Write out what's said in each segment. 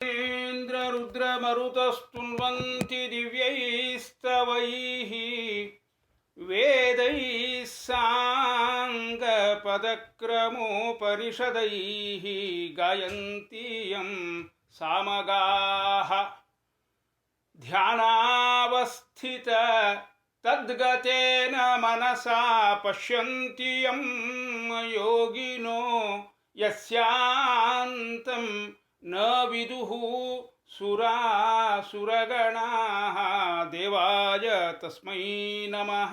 इंद्ररुद्रमरुतस्तुन्वन्ति दिव्यैस्तवैः वेदैः साङ्गपदक्रमोपनिषदैः गायन्ति यं सामगाः ध्यानावस्थित तद्गतेन मनसा पश्यन्ति यं योगिनो यस्यान्तं न विदुः सुरासुरगणाः देवाय तस्मै नमः।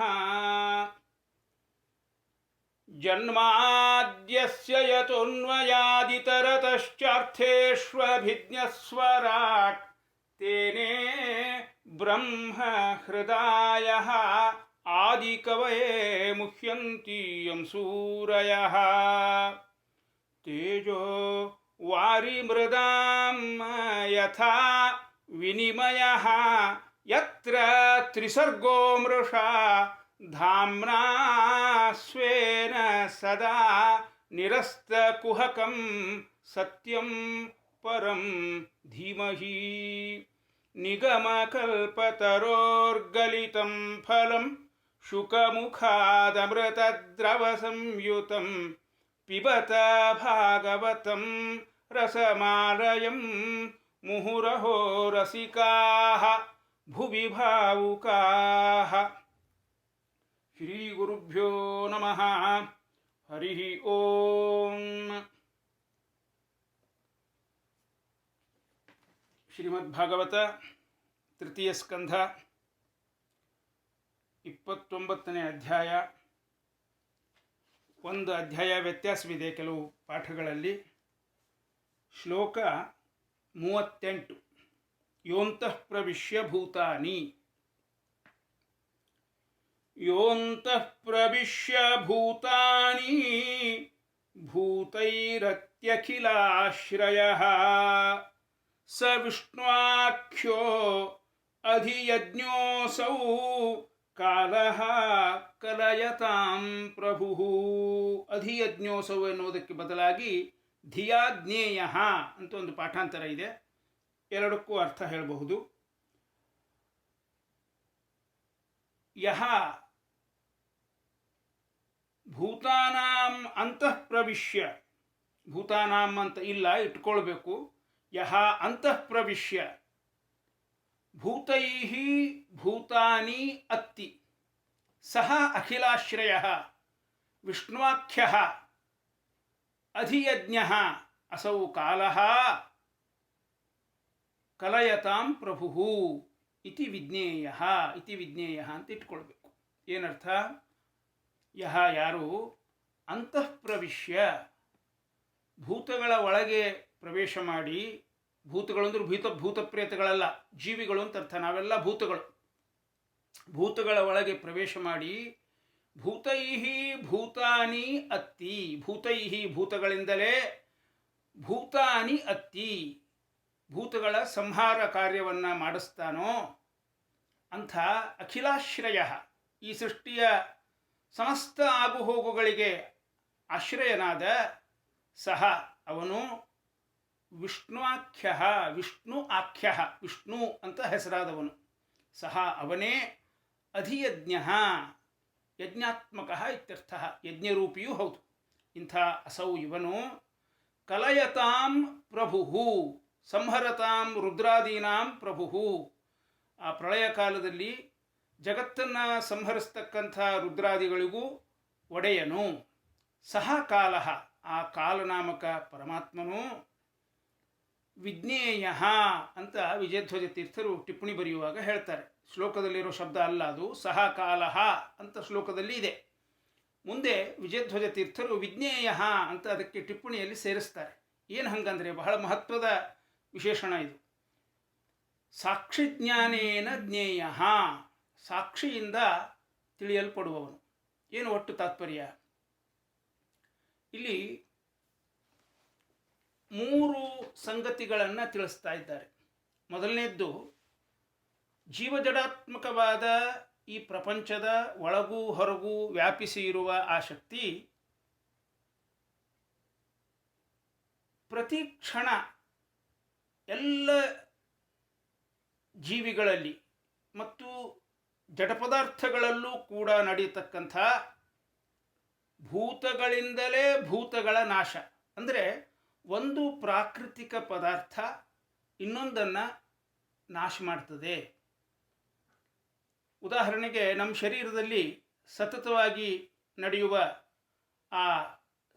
जन्माद्यस्य यतोऽन्वयादितरतश्चार्थेष्वभिज्ञस्वराट् तेने ब्रह्म हृदयः आदिकवये मुह्यन्ति यं सूरयः। तेजो वारिमृदां यथा विनिमयः यत्र त्रिसर्गो मृषा धाम्ना स्वेन सदा निरस्तकुहकं सत्यं परं धीमहि। निगमकल्पतरोर्गलितं फलं शुकमुखादमृतद्रवसंयुतं पिबत भागवतं रसमालयं मुहुरहो रसिकाः भुवि भावुकाः। श्रीगुरुभ्यो नमः। हरिः ओम। ಶ್ರೀಮದ್ಭಾಗವತ ತೃತೀಯ ಸ್ಕಂಧ 29ನೇ ಅಧ್ಯಾಯ. ಒಂದು ಅಧ್ಯಾಯ ವ್ಯತ್ಯಾಸವಿದೆ ಕೆಲವು ಪಾಠಗಳಲ್ಲಿ. ಶ್ಲೋಕ 38. ಯೋಂತಃ ಪ್ರವಿಶ್ಯ ಭೂತಾನಿ. ಯೋಂತಃ ಪ್ರವಿಶ್ಯ ಭೂತಾನಿ ಭೂತೈರತ್ಯಖಿಲಾಶ್ರಯಃ ಸ ವಿಷ್ಣುವಾಖ್ಯೋ ಅಧಿಯಜ್ಞೋऽಸೌ ಕಾಲಃ ಕಲಯತಾಂ ಪ್ರಭುಃ. ಅಧಿಯಜ್ಞೋऽಸೌ ಎನ್ನುವುದಕ್ಕೆ ಬದಲಾಗಿ ಧಿಯಾಜ್ಞೇಯಃ ಅಂತ ಒಂದು ಪಾಠಾಂತರ ಇದೆ. ಎರಡಕ್ಕೂ ಅರ್ಥ ಹೇಳಬಹುದು. ಯಹ ಭೂತಾನಾಂ ಅಂತಃ ಪ್ರವಿಶ್ಯ, ಭೂತಾನಾಂ ಅಂತ ಇಲ್ಲ, ಇಟ್ಕೊಳ್ಬೇಕು. ಯಹ ಅಂತಃ ಪ್ರವಿಶ್ಯ ಭೂತೈಃ ಭೂತಾನಿ ಅತ್ತಿ ಸಹ ಅಖಿಲಾಶ್ರಯಃ ವಿಷ್ಣುವಾಖ್ಯಃ ಅಧಿಯಜ್ಞಃ ಅಸೌ ಕಾಲಃ ಕಲಯತಾಂ ಪ್ರಭುಃ ಇತಿ ವಿಜ್ಞೇಯಃ. ಇತಿ ವಿಜ್ಞೇಯಃ ಅಂತ ಇಟ್ಕೊಳ್ಬೇಕು. ಏನರ್ಥ? ಯಹ ಯಾರು ಅಂತಃ ಪ್ರವಿಶ್ಯ ಭೂತಗಳ ಒಳಗೆ ಪ್ರವೇಶ ಮಾಡಿ, ಭೂತಗಳು ಅಂದ್ರೆ ಭೂತಪ್ರೇತಗಳಲ್ಲ, ಜೀವಿಗಳು ಅಂತ ಅರ್ಥ. ನಾವೆಲ್ಲ ಭೂತಗಳು. ಭೂತಗಳ ಒಳಗೆ ಪ್ರವೇಶ ಮಾಡಿ ಭೂತೈಹಿ ಭೂತಾನಿ ಅತ್ತಿ, ಭೂತೈಹಿ ಭೂತಗಳಿಂದಲೇ, ಭೂತಾನಿ ಅತ್ತಿ ಭೂತಗಳ ಸಂಹಾರ ಕಾರ್ಯವನ್ನು ಮಾಡಿಸ್ತಾನೋ ಅಂಥ ಅಖಿಲಾಶ್ರಯ, ಈ ಸೃಷ್ಟಿಯ ಸಮಸ್ತ ಆಗುಹೋಗುಗಳಿಗೆ ಆಶ್ರಯನಾದ ಸಹ ಅವನು ವಿಷ್ಣುವಾಖ್ಯ, ವಿಷ್ಣು ಆಖ್ಯ, ವಿಷ್ಣು ಅಂತ ಹೆಸರಾದವನು. ಸಹ ಅವನೇ ಅಧಿಯಜ್ಞ, ಯಜ್ಞಾತ್ಮಕ ಇತ್ಯರ್ಥ, ಯಜ್ಞರೂಪಿಯೂ ಹೌದು. ಇಂಥ ಅಸೌ ಇವನು ಕಲಯತಾಂ ಪ್ರಭು, ಸಂಹರತಾಂ ರುದ್ರಾದೀನಾಂ ಪ್ರಭು. ಆ ಪ್ರಳಯ ಕಾಲದಲ್ಲಿ ಜಗತ್ತನ್ನು ಸಂಹರಿಸ್ತಕ್ಕಂಥ ರುದ್ರಾದಿಗಳಿಗೂ ಒಡೆಯನು. ಸಹ ಕಾಲ, ಆ ಕಾಲನಾಮಕ ಪರಮಾತ್ಮನು ವಿಜ್ಞೇಯ ಅಂತ ವಿಜಯಧ್ವಜ ತೀರ್ಥರು ಟಿಪ್ಪಣಿ ಬರೆಯುವಾಗ ಹೇಳ್ತಾರೆ. ಶ್ಲೋಕದಲ್ಲಿರೋ ಶಬ್ದ ಅಲ್ಲ ಅದು, ಸಹ ಕಾಲ ಅಂತ ಶ್ಲೋಕದಲ್ಲಿ ಇದೆ. ಮುಂದೆ ವಿಜಯಧ್ವಜ ತೀರ್ಥರು ವಿಜ್ಞೇಯ ಅಂತ ಅದಕ್ಕೆ ಟಿಪ್ಪಣಿಯಲ್ಲಿ ಸೇರಿಸ್ತಾರೆ. ಏನು ಹಂಗಂದರೆ ಬಹಳ ಮಹತ್ವದ ವಿಶೇಷಣ ಇದು. ಸಾಕ್ಷಿಜ್ಞಾನೇನ ಜ್ಞೇಯ, ಸಾಕ್ಷಿಯಿಂದ ತಿಳಿಯಲ್ಪಡುವವನು. ಏನು ಒಟ್ಟು ತಾತ್ಪರ್ಯ? ಇಲ್ಲಿ 3 ಸಂಗತಿಗಳನ್ನು ತಿಳಿಸ್ತಾ ಇದ್ದಾರೆ. ಮೊದಲನೇದ್ದು, ಜೀವಜಡಾತ್ಮಕವಾದ ಈ ಪ್ರಪಂಚದ ಒಳಗೂ ಹೊರಗೂ ವ್ಯಾಪಿಸಿ ಇರುವ ಆ ಶಕ್ತಿ ಪ್ರತಿ ಕ್ಷಣ ಎಲ್ಲ ಜೀವಿಗಳಲ್ಲಿ ಮತ್ತು ಜಡ ಪದಾರ್ಥಗಳಲ್ಲೂ ಕೂಡ ನಡೆಯತಕ್ಕಂಥ ಭೂತಗಳಿಂದಲೇ ಭೂತಗಳ ನಾಶ. ಅಂದರೆ ಒಂದು ಪ್ರಾಕೃತಿಕ ಪದಾರ್ಥ ಇನ್ನೊಂದನ್ನು ನಾಶ ಮಾಡ್ತದೆ. ಉದಾಹರಣೆಗೆ ನಮ್ಮ ಶರೀರದಲ್ಲಿ ಸತತವಾಗಿ ನಡೆಯುವ ಆ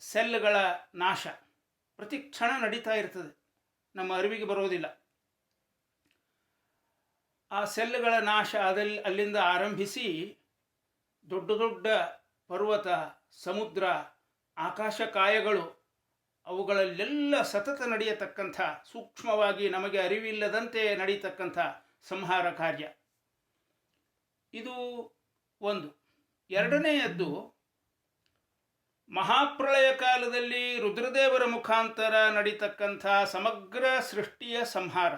ಸೆಲ್ಗಳ ನಾಶ ಪ್ರತಿ ಕ್ಷಣ ನಡೀತಾ ಇರ್ತದೆ, ನಮ್ಮ ಅರಿವಿಗೆ ಬರೋದಿಲ್ಲ. ಆ ಸೆಲ್ಗಳ ನಾಶ ಅಲ್ಲಿಂದ ಆರಂಭಿಸಿ ದೊಡ್ಡ ದೊಡ್ಡ ಪರ್ವತ, ಸಮುದ್ರ, ಆಕಾಶಕಾಯಗಳು, ಅವುಗಳಲ್ಲೆಲ್ಲ ಸತತ ನಡೆಯತಕ್ಕಂಥ, ಸೂಕ್ಷ್ಮವಾಗಿ ನಮಗೆ ಅರಿವಿಲ್ಲದಂತೆ ನಡೀತಕ್ಕಂಥ ಸಂಹಾರ ಕಾರ್ಯ ಇದು ಒಂದು. ಎರಡನೆಯದ್ದು, ಮಹಾಪ್ರಳಯ ಕಾಲದಲ್ಲಿ ರುದ್ರದೇವರ ಮುಖಾಂತರ ನಡೀತಕ್ಕಂಥ ಸಮಗ್ರ ಸೃಷ್ಟಿಯ ಸಂಹಾರ,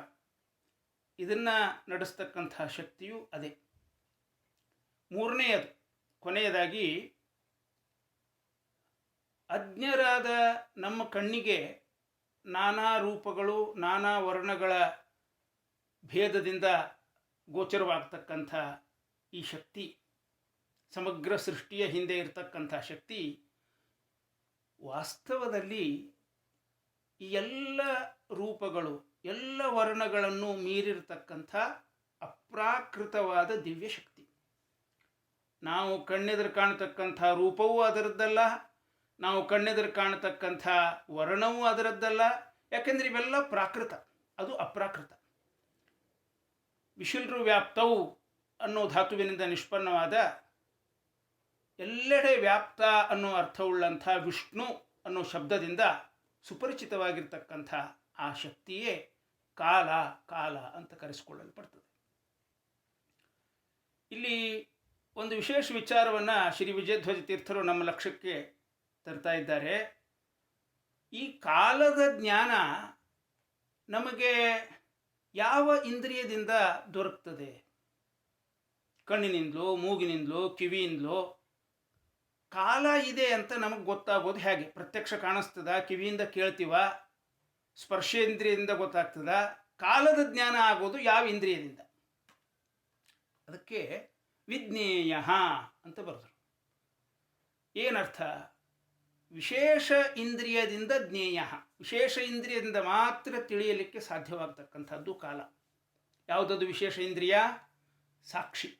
ಇದನ್ನು ನಡೆಸ್ತಕ್ಕಂಥ ಶಕ್ತಿಯು ಅದೇ. ಮೂರನೆಯದು, ಕೊನೆಯದಾಗಿ, ಅಜ್ಞರಾದ ನಮ್ಮ ಕಣ್ಣಿಗೆ ನಾನಾ ರೂಪಗಳು, ನಾನಾ ವರ್ಣಗಳ ಭೇದದಿಂದ ಗೋಚರವಾಗ್ತಕ್ಕಂಥ ಈ ಶಕ್ತಿ, ಸಮಗ್ರ ಸೃಷ್ಟಿಯ ಹಿಂದೆ ಇರತಕ್ಕಂಥ ಶಕ್ತಿ, ವಾಸ್ತವದಲ್ಲಿ ಈ ಎಲ್ಲ ರೂಪಗಳು, ಎಲ್ಲ ವರ್ಣಗಳನ್ನು ಮೀರಿರತಕ್ಕಂಥ ಅಪ್ರಾಕೃತವಾದ ದಿವ್ಯ ಶಕ್ತಿ. ನಾವು ಕಣ್ಣೆದುರು ಕಾಣತಕ್ಕಂಥ ರೂಪವೂ ಅದರದ್ದಲ್ಲ, ನಾವು ಕಣ್ಣೆದುರು ಕಾಣತಕ್ಕಂಥ ವರ್ಣವೂ ಅದರದ್ದಲ್ಲ. ಯಾಕೆಂದರೆ ಇವೆಲ್ಲ ಪ್ರಾಕೃತ, ಅದು ಅಪ್ರಾಕೃತ. ವಿಶಿಲ್ರು ವ್ಯಾಪ್ತವು ಅನ್ನೋ ಧಾತುವಿನಿಂದ ನಿಷ್ಪನ್ನವಾದ, ಎಲ್ಲೆಡೆ ವ್ಯಾಪ್ತ ಅನ್ನೋ ಅರ್ಥವುಳ್ಳಂಥ ವಿಷ್ಣು ಅನ್ನೋ ಶಬ್ದದಿಂದ ಸುಪರಿಚಿತವಾಗಿರ್ತಕ್ಕಂಥ ಆ ಶಕ್ತಿಯೇ ಕಾಲ ಅಂತ ಕರೆಸಿಕೊಳ್ಳಲ್ಪಡ್ತದೆ. ಇಲ್ಲಿ ಒಂದು ವಿಶೇಷ ವಿಚಾರವನ್ನು ಶ್ರೀ ವಿಜಯಧ್ವಜ ತೀರ್ಥರು ನಮ್ಮ ಲಕ್ಷ್ಯಕ್ಕೆ ತರ್ತಾ ಇದ್ದಾರೆ. ಈ ಕಾಲದ ಜ್ಞಾನ ನಮಗೆ ಯಾವ ಇಂದ್ರಿಯದಿಂದ ದೊರಕ್ತದೆ? ಕಣ್ಣಿನಿಂದಲೋ, ಮೂಗಿನಿಂದಲೋ, ಕಿವಿಯಿಂದಲೋ? ಕಾಲ ಇದೆ ಅಂತ ನಮಗೆ ಗೊತ್ತಾಗೋದು ಹೇಗೆ? ಪ್ರತ್ಯಕ್ಷ ಕಾಣಿಸ್ತದ? ಕಿವಿಯಿಂದ ಕೇಳ್ತೀವ? ಸ್ಪರ್ಶೇಂದ್ರಿಯದಿಂದ ಗೊತ್ತಾಗ್ತದ? ಕಾಲದ ಜ್ಞಾನ ಆಗೋದು ಯಾವ ಇಂದ್ರಿಯದಿಂದ? ಅದಕ್ಕೆ ವಿಜ್ಞೇಯ ಅಂತ ಬರೆದರು. ಏನರ್ಥ? ವಿಶೇಷ ಇಂದ್ರಿಯದಿಂದ ಜ್ಞೇಯ, ವಿಶೇಷ ಇಂದ್ರಿಯದಿಂದ ಮಾತ್ರ ತಿಳಿಯಲಿಕ್ಕೆ ಸಾಧ್ಯವಾಗತಕ್ಕಂಥದ್ದು ಕಾಲ. ಯಾವುದದು ವಿಶೇಷ ಇಂದ್ರಿಯ? ಸಾಕ್ಷಿ.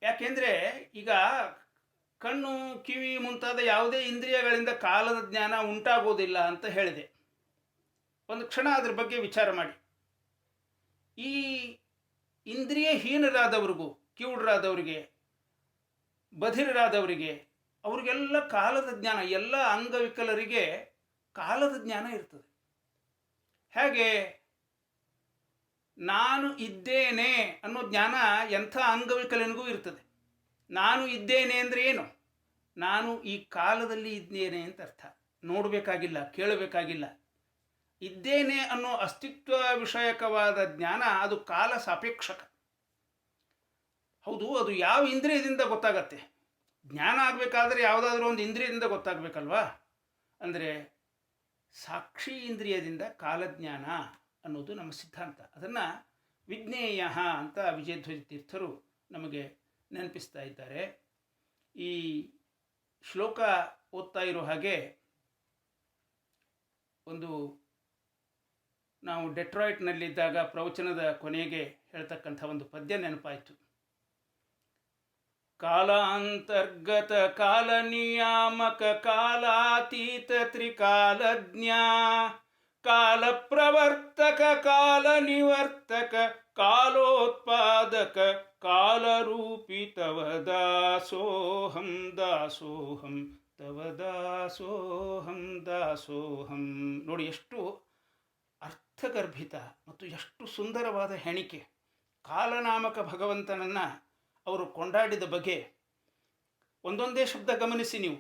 ಯಾಕೆಂದರೆ ಈಗ ಕಣ್ಣು, ಕಿವಿ ಮುಂತಾದ ಯಾವುದೇ ಇಂದ್ರಿಯಗಳಿಂದ ಕಾಲದ ಜ್ಞಾನ ಉಂಟಾಗೋದಿಲ್ಲ ಅಂತ ಹೇಳಿದೆ. ಒಂದು ಕ್ಷಣ ಅದರ ಬಗ್ಗೆ ವಿಚಾರ ಮಾಡಿ. ಈ ಇಂದ್ರಿಯಹೀನರಾದವ್ರಿಗೂ, ಕಿವುಡರಾದವರಿಗೆ, ಬಧಿರರಾದವರಿಗೆ, ಅವರಿಗೆಲ್ಲ ಕಾಲದ ಜ್ಞಾನ, ಎಲ್ಲ ಅಂಗವಿಕಲರಿಗೆ ಕಾಲದ ಜ್ಞಾನ ಇರ್ತದೆ. ಹೇಗೆ? ನಾನು ಇದ್ದೇನೆ ಅನ್ನೋ ಜ್ಞಾನ ಎಂಥ ಅಂಗವಿಕಲನಿಗೂ ಇರ್ತದೆ. ನಾನು ಇದ್ದೇನೆ ಅಂದರೆ ಏನು? ನಾನು ಈ ಕಾಲದಲ್ಲಿ ಇದ್ದೇನೆ ಅಂತ ಅರ್ಥ. ನೋಡಬೇಕಾಗಿಲ್ಲ, ಕೇಳಬೇಕಾಗಿಲ್ಲ. ಇದ್ದೇನೆ ಅನ್ನೋ ಅಸ್ತಿತ್ವ ವಿಷಯಕವಾದ ಜ್ಞಾನ ಅದು ಕಾಲ ಸಾಪೇಕ್ಷಕ. ಹೌದು, ಅದು ಯಾವ ಇಂದ್ರಿಯದಿಂದ ಗೊತ್ತಾಗತ್ತೆ? ಜ್ಞಾನ ಆಗಬೇಕಾದ್ರೆ ಯಾವುದಾದ್ರೂ ಒಂದು ಇಂದ್ರಿಯದಿಂದ ಗೊತ್ತಾಗಬೇಕಲ್ವಾ? ಅಂದರೆ ಸಾಕ್ಷಿ ಇಂದ್ರಿಯದಿಂದ ಕಾಲಜ್ಞಾನ ಅನ್ನೋದು ನಮ್ಮ ಸಿದ್ಧಾಂತ. ಅದನ್ನು ವಿಜ್ಞೇಯ ಅಂತ ವಿಜಯಧ್ವಜ ತೀರ್ಥರು ನಮಗೆ ನೆನಪಿಸ್ತಾ ಇದ್ದಾರೆ. ಈ ಶ್ಲೋಕ ಓದ್ತಾ ಇರೋ ಹಾಗೆ ಒಂದು, ನಾವು ಡೆಟ್ರಾಯ್ಟ್ನಲ್ಲಿದ್ದಾಗ ಪ್ರವಚನದ ಕೊನೆಗೆ ಹೇಳ್ತಕ್ಕಂಥ ಒಂದು ಪದ್ಯ ನೆನಪಾಯಿತು. ಕಾಲಾಂತರ್ಗತ ಕಾಲ ನಿಯಾಮಕ ಕಾಲಾತೀತ ತ್ರಿಕಾಲಜ್ಞ ಕಾಲ ಪ್ರವರ್ತಕ ಕಾಲ ನಿವರ್ತಕ ಕಾಲೋತ್ಪಾದಕ ಕಾಲರೂಪಿ ತವ ದಾಸೋಹಂ ದಾಸೋಹಂ ತವ ದಾಸೋಹಂ ದಾಸೋಹಂ. ನೋಡಿ, ಎಷ್ಟು ಅರ್ಥಗರ್ಭಿತ ಮತ್ತು ಎಷ್ಟು ಸುಂದರವಾದ ಹೆಣಿಕೆ. ಕಾಲನಾಮಕ ಭಗವಂತನನ್ನು ಅವರು ಕೊಂಡಾಡಿದ ಬಗೆ ಒಂದೊಂದೇ ಶಬ್ದ ಗಮನಿಸಿ ನೀವು.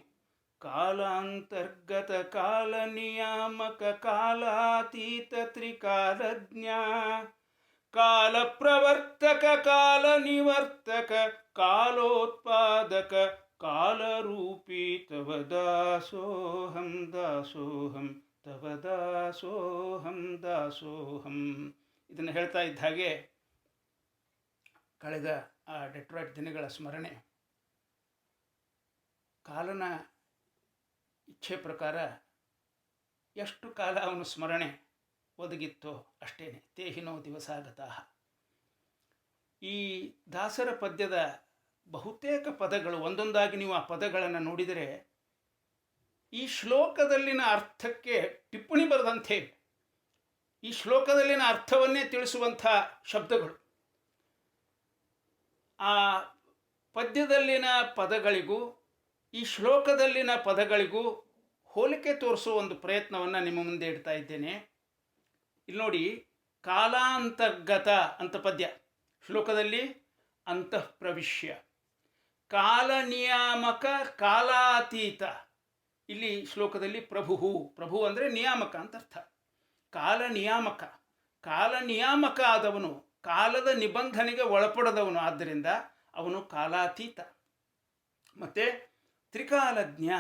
ಕಾಲಾಂತರ್ಗತ ಕಾಲ ನಿಯಾಮಕ ಕಾಲಾತೀತ ತ್ರಿಕಾಲಜ್ಞ ಕಾಲ ಪ್ರವರ್ತಕ ಕಾಲ ನಿವರ್ತಕ ಕಾಲೋತ್ಪಾದಕ ಕಾಲರೂಪಿ ತವ ದಾಸೋಹಂ ದಾಸೋಹಂ ತವ ದಾಸೋಹಂ ದಾಸೋಹಂ. ಇದನ್ನು ಹೇಳ್ತಾ ಇದ್ದ ಹಾಗೆ ಕಳೆದ ಆ ಡೆಟ್ರಾಯ್ಟ್ ದಿನಗಳ ಸ್ಮರಣೆ, ಕಾಲನ ಇಚ್ಛೆ ಪ್ರಕಾರ ಎಷ್ಟು ಕಾಲ ಅವನು ಸ್ಮರಣೆ ಒದಗಿತ್ತೋ ಅಷ್ಟೇನೆ. ತೇಹಿನೋ ದಿವಸಾಗತಃ. ಈ ದಾಸರ ಪದ್ಯದ ಬಹುತೇಕ ಪದಗಳು ಒಂದೊಂದಾಗಿ ನೀವು ಆ ಪದಗಳನ್ನು ನೋಡಿದರೆ ಈ ಶ್ಲೋಕದಲ್ಲಿನ ಅರ್ಥಕ್ಕೆ ಟಿಪ್ಪಣಿ ಬರೆದಂತೆ ಈ ಶ್ಲೋಕದಲ್ಲಿನ ಅರ್ಥವನ್ನೇ ತಿಳಿಸುವಂಥ ಶಬ್ದಗಳು. ಆ ಪದ್ಯದಲ್ಲಿನ ಪದಗಳಿಗೂ ಈ ಶ್ಲೋಕದಲ್ಲಿನ ಪದಗಳಿಗೂ ಹೋಲಿಕೆ ತೋರಿಸುವ ಒಂದು ಪ್ರಯತ್ನವನ್ನು ನಿಮ್ಮ ಮುಂದೆ ಇಡ್ತಾ ಇದ್ದೇನೆ. ಇಲ್ಲಿ ನೋಡಿ, ಕಾಲಾಂತರ್ಗತ ಅಂತ ಪದ್ಯ, ಶ್ಲೋಕದಲ್ಲಿ ಅಂತಃ ಪ್ರವಿಶ್ಯ. ಕಾಲ ನಿಯಾಮಕ ಕಾಲಾತೀತ, ಇಲ್ಲಿ ಶ್ಲೋಕದಲ್ಲಿ ಪ್ರಭು. ಪ್ರಭು ಅಂದರೆ ನಿಯಾಮಕ ಅಂತ ಅರ್ಥ. ಕಾಲ ನಿಯಾಮಕ, ಕಾಲ ನಿಯಾಮಕ ಆದವನು, ಕಾಲದ ನಿಬಂಧನೆಗೆ ಒಳಪಡದವನು, ಆದ್ದರಿಂದ ಅವನು ಕಾಲಾತೀತ. ಮತ್ತು ತ್ರಿಕಾಲಜ್ಞ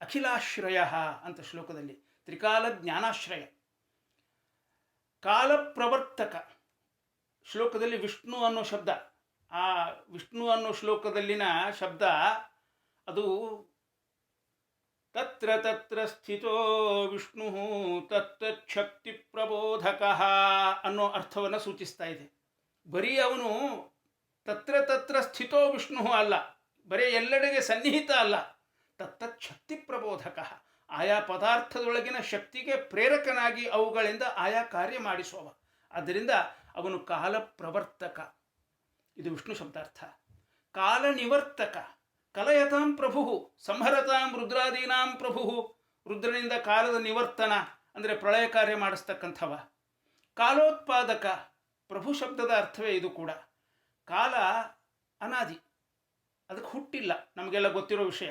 ಅಖಿಲಾಶ್ರಯ ಅಂತ ಶ್ಲೋಕದಲ್ಲಿ, ತ್ರಿಕಾಲ ಜ್ಞಾನಾಶ್ರಯ. ಕಾಲಪ್ರವರ್ತಕ, ಶ್ಲೋಕದಲ್ಲಿ ವಿಷ್ಣು ಅನ್ನೋ ಶಬ್ದ, ಆ ವಿಷ್ಣು ಅನ್ನೋ ಶ್ಲೋಕದಲ್ಲಿನ ಶಬ್ದ ಅದು ತತ್ರ ತತ್ರ ಸ್ಥಿತೋ ವಿಷ್ಣು ತತ್ತಚ್ಛಕ್ತಿ ಪ್ರಬೋಧಕ ಅನ್ನೋ ಅರ್ಥವನ್ನು ಸೂಚಿಸ್ತಾ ಇದೆ. ಬರೀ ಅವನು ತತ್ರ ತತ್ರ ಸ್ಥಿತೋ ವಿಷ್ಣು ಅಲ್ಲ, ಬರೀ ಎಲ್ಲೆಡೆಗೆ ಸನ್ನಿಹಿತ ಅಲ್ಲ, ತತ್ತಚ್ಛಕ್ತಿ ಪ್ರಬೋಧಕ, ಆಯಾ ಪದಾರ್ಥದೊಳಗಿನ ಶಕ್ತಿಗೆ ಪ್ರೇರಕನಾಗಿ ಅವುಗಳಿಂದ ಆಯಾ ಕಾರ್ಯ ಮಾಡಿಸುವವ. ಆದ್ದರಿಂದ ಅವನು ಕಾಲ ಪ್ರವರ್ತಕ, ಇದು ವಿಷ್ಣು ಶಬ್ದಾರ್ಥ. ಕಾಲ ನಿವರ್ತಕ, ಕಲಯತಾಂ ಪ್ರಭು ಸಂಹರತಾಂ ರುದ್ರಾದೀನಾಂ ಪ್ರಭು, ರುದ್ರನಿಂದ ಕಾಲದ ನಿವರ್ತನ ಅಂದರೆ ಪ್ರಳಯ ಕಾರ್ಯ ಮಾಡಿಸ್ತಕ್ಕಂಥವ. ಕಾಲೋತ್ಪಾದಕ, ಪ್ರಭು ಶಬ್ದದ ಅರ್ಥವೇ ಇದು ಕೂಡ. ಕಾಲ ಅನಾದಿ, ಅದಕ್ಕೆ ಹುಟ್ಟಿಲ್ಲ, ನಮಗೆಲ್ಲ ಗೊತ್ತಿರೋ ವಿಷಯ.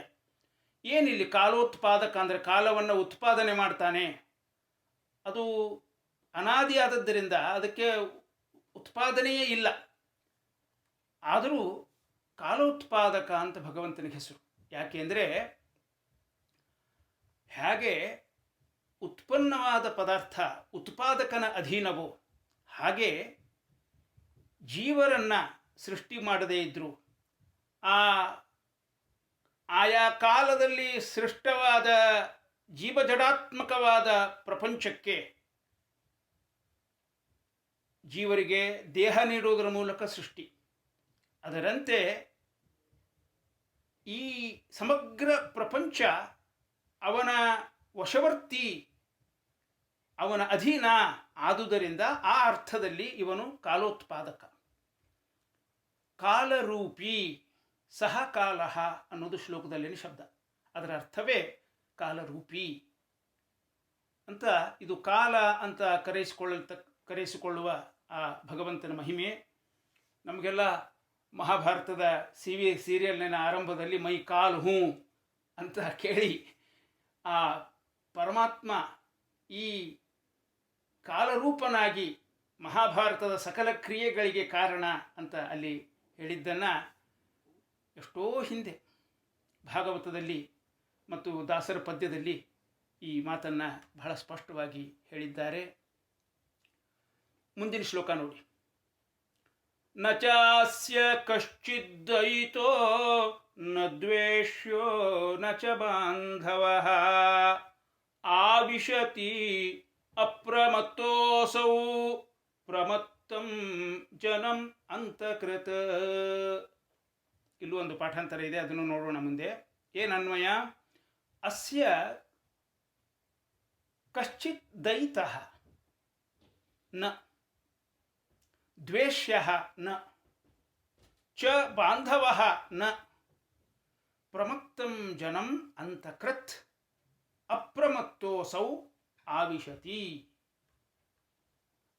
ಏನಿಲ್ಲಿ ಕಾಲೋತ್ಪಾದಕ ಅಂದರೆ ಕಾಲವನ್ನು ಉತ್ಪಾದನೆ ಮಾಡ್ತಾನೆ, ಅದು ಅನಾದಿಯಾದದ್ದರಿಂದ ಅದಕ್ಕೆ ಉತ್ಪಾದನೆಯೇ ಇಲ್ಲ. ಆದರೂ ಕಾಲೋತ್ಪಾದಕ ಅಂತ ಭಗವಂತನಿಗೆ ಹೆಸರು. ಯಾಕೆಂದರೆ ಹೇಗೆ ಉತ್ಪನ್ನವಾದ ಪದಾರ್ಥ ಉತ್ಪಾದಕನ ಅಧೀನವೋ ಹಾಗೆ ಜೀವರನ್ನು ಸೃಷ್ಟಿ ಮಾಡದೇ ಇದ್ದರೂ ಆಯಾ ಕಾಲದಲ್ಲಿ ಸೃಷ್ಟವಾದ ಜೀವಜಡಾತ್ಮಕವಾದ ಪ್ರಪಂಚಕ್ಕೆ ಜೀವರಿಗೆ ದೇಹ ನೀಡುವುದರ ಮೂಲಕ ಸೃಷ್ಟಿ. ಅದರಂತೆ ಈ ಸಮಗ್ರ ಪ್ರಪಂಚ ಅವನ ವಶವರ್ತಿ, ಅವನ ಅಧೀನ ಆದುದರಿಂದ ಆ ಅರ್ಥದಲ್ಲಿ ಇವನು ಕಾಲೋತ್ಪಾದಕ. ಕಾಲರೂಪಿ ಸಹ ಕಾಲ ಅನ್ನೋದು ಶ್ಲೋಕದಲ್ಲಿನ ಶಬ್ದ, ಅದರ ಅರ್ಥವೇ ಕಾಲರೂಪಿ ಅಂತ. ಇದು ಕಾಲ ಅಂತ ಕರೆಯಿಸಿಕೊಳ್ಳುವ ಆ ಭಗವಂತನ ಮಹಿಮೆ. ನಮಗೆಲ್ಲ ಮಹಾಭಾರತದ ಸೀರಿಯಲ್ನ ಆರಂಭದಲ್ಲಿ ಮೈ ಕಾಲು ಹೂ ಅಂತ ಕೇಳಿ ಆ ಪರಮಾತ್ಮ ಈ ಕಾಲರೂಪನಾಗಿ ಮಹಾಭಾರತದ ಸಕಲ ಕ್ರಿಯೆಗಳಿಗೆ ಕಾರಣ ಅಂತ ಅಲ್ಲಿ ಹೇಳಿದ್ದನ್ನು ಎಷ್ಟೋ ಹಿಂದೆ ಭಾಗವತದಲ್ಲಿ ಮತ್ತು ದಾಸರ ಪದ್ಯದಲ್ಲಿ ಈ ಮಾತನ್ನು ಬಹಳ ಸ್ಪಷ್ಟವಾಗಿ ಹೇಳಿದ್ದಾರೆ. ಮುಂದಿನ ಶ್ಲೋಕ ನೋಡಿ. ನ ಚಾಸ್ಯ ಕಶ್ಚಿದ್ದಯಿತೋ ನ ದ್ವೇಷ್ಯೋ ನ ಚ ಬಾಂಧವಃ ಆವಿಶತಿ ಅಪ್ರಮತ್ತೋಸೌ ಪ್ರಮತ್ತಂ ಜನಂ ಅಂತಕೃತ. ಇಲ್ಲೂ ಒಂದು ಪಾಠಾಂತರ ಇದೆ, ಅದನ್ನು ನೋಡೋಣ ಮುಂದೆ. ಏನನ್ವಯ? ಅಸ್ಯ ಕಶ್ಚಿತ್ ದಯಿತಃ ನ ದ್ವೇಷ್ಯಃ ನ ಚ ಬಾಂಧವಃ ನ ಪ್ರಮತ್ತಂ ಜನಂ ಅಂತಕೃತ್ ಅಪ್ರಮತ್ತೋಸೌ ಆವಿಶತಿ.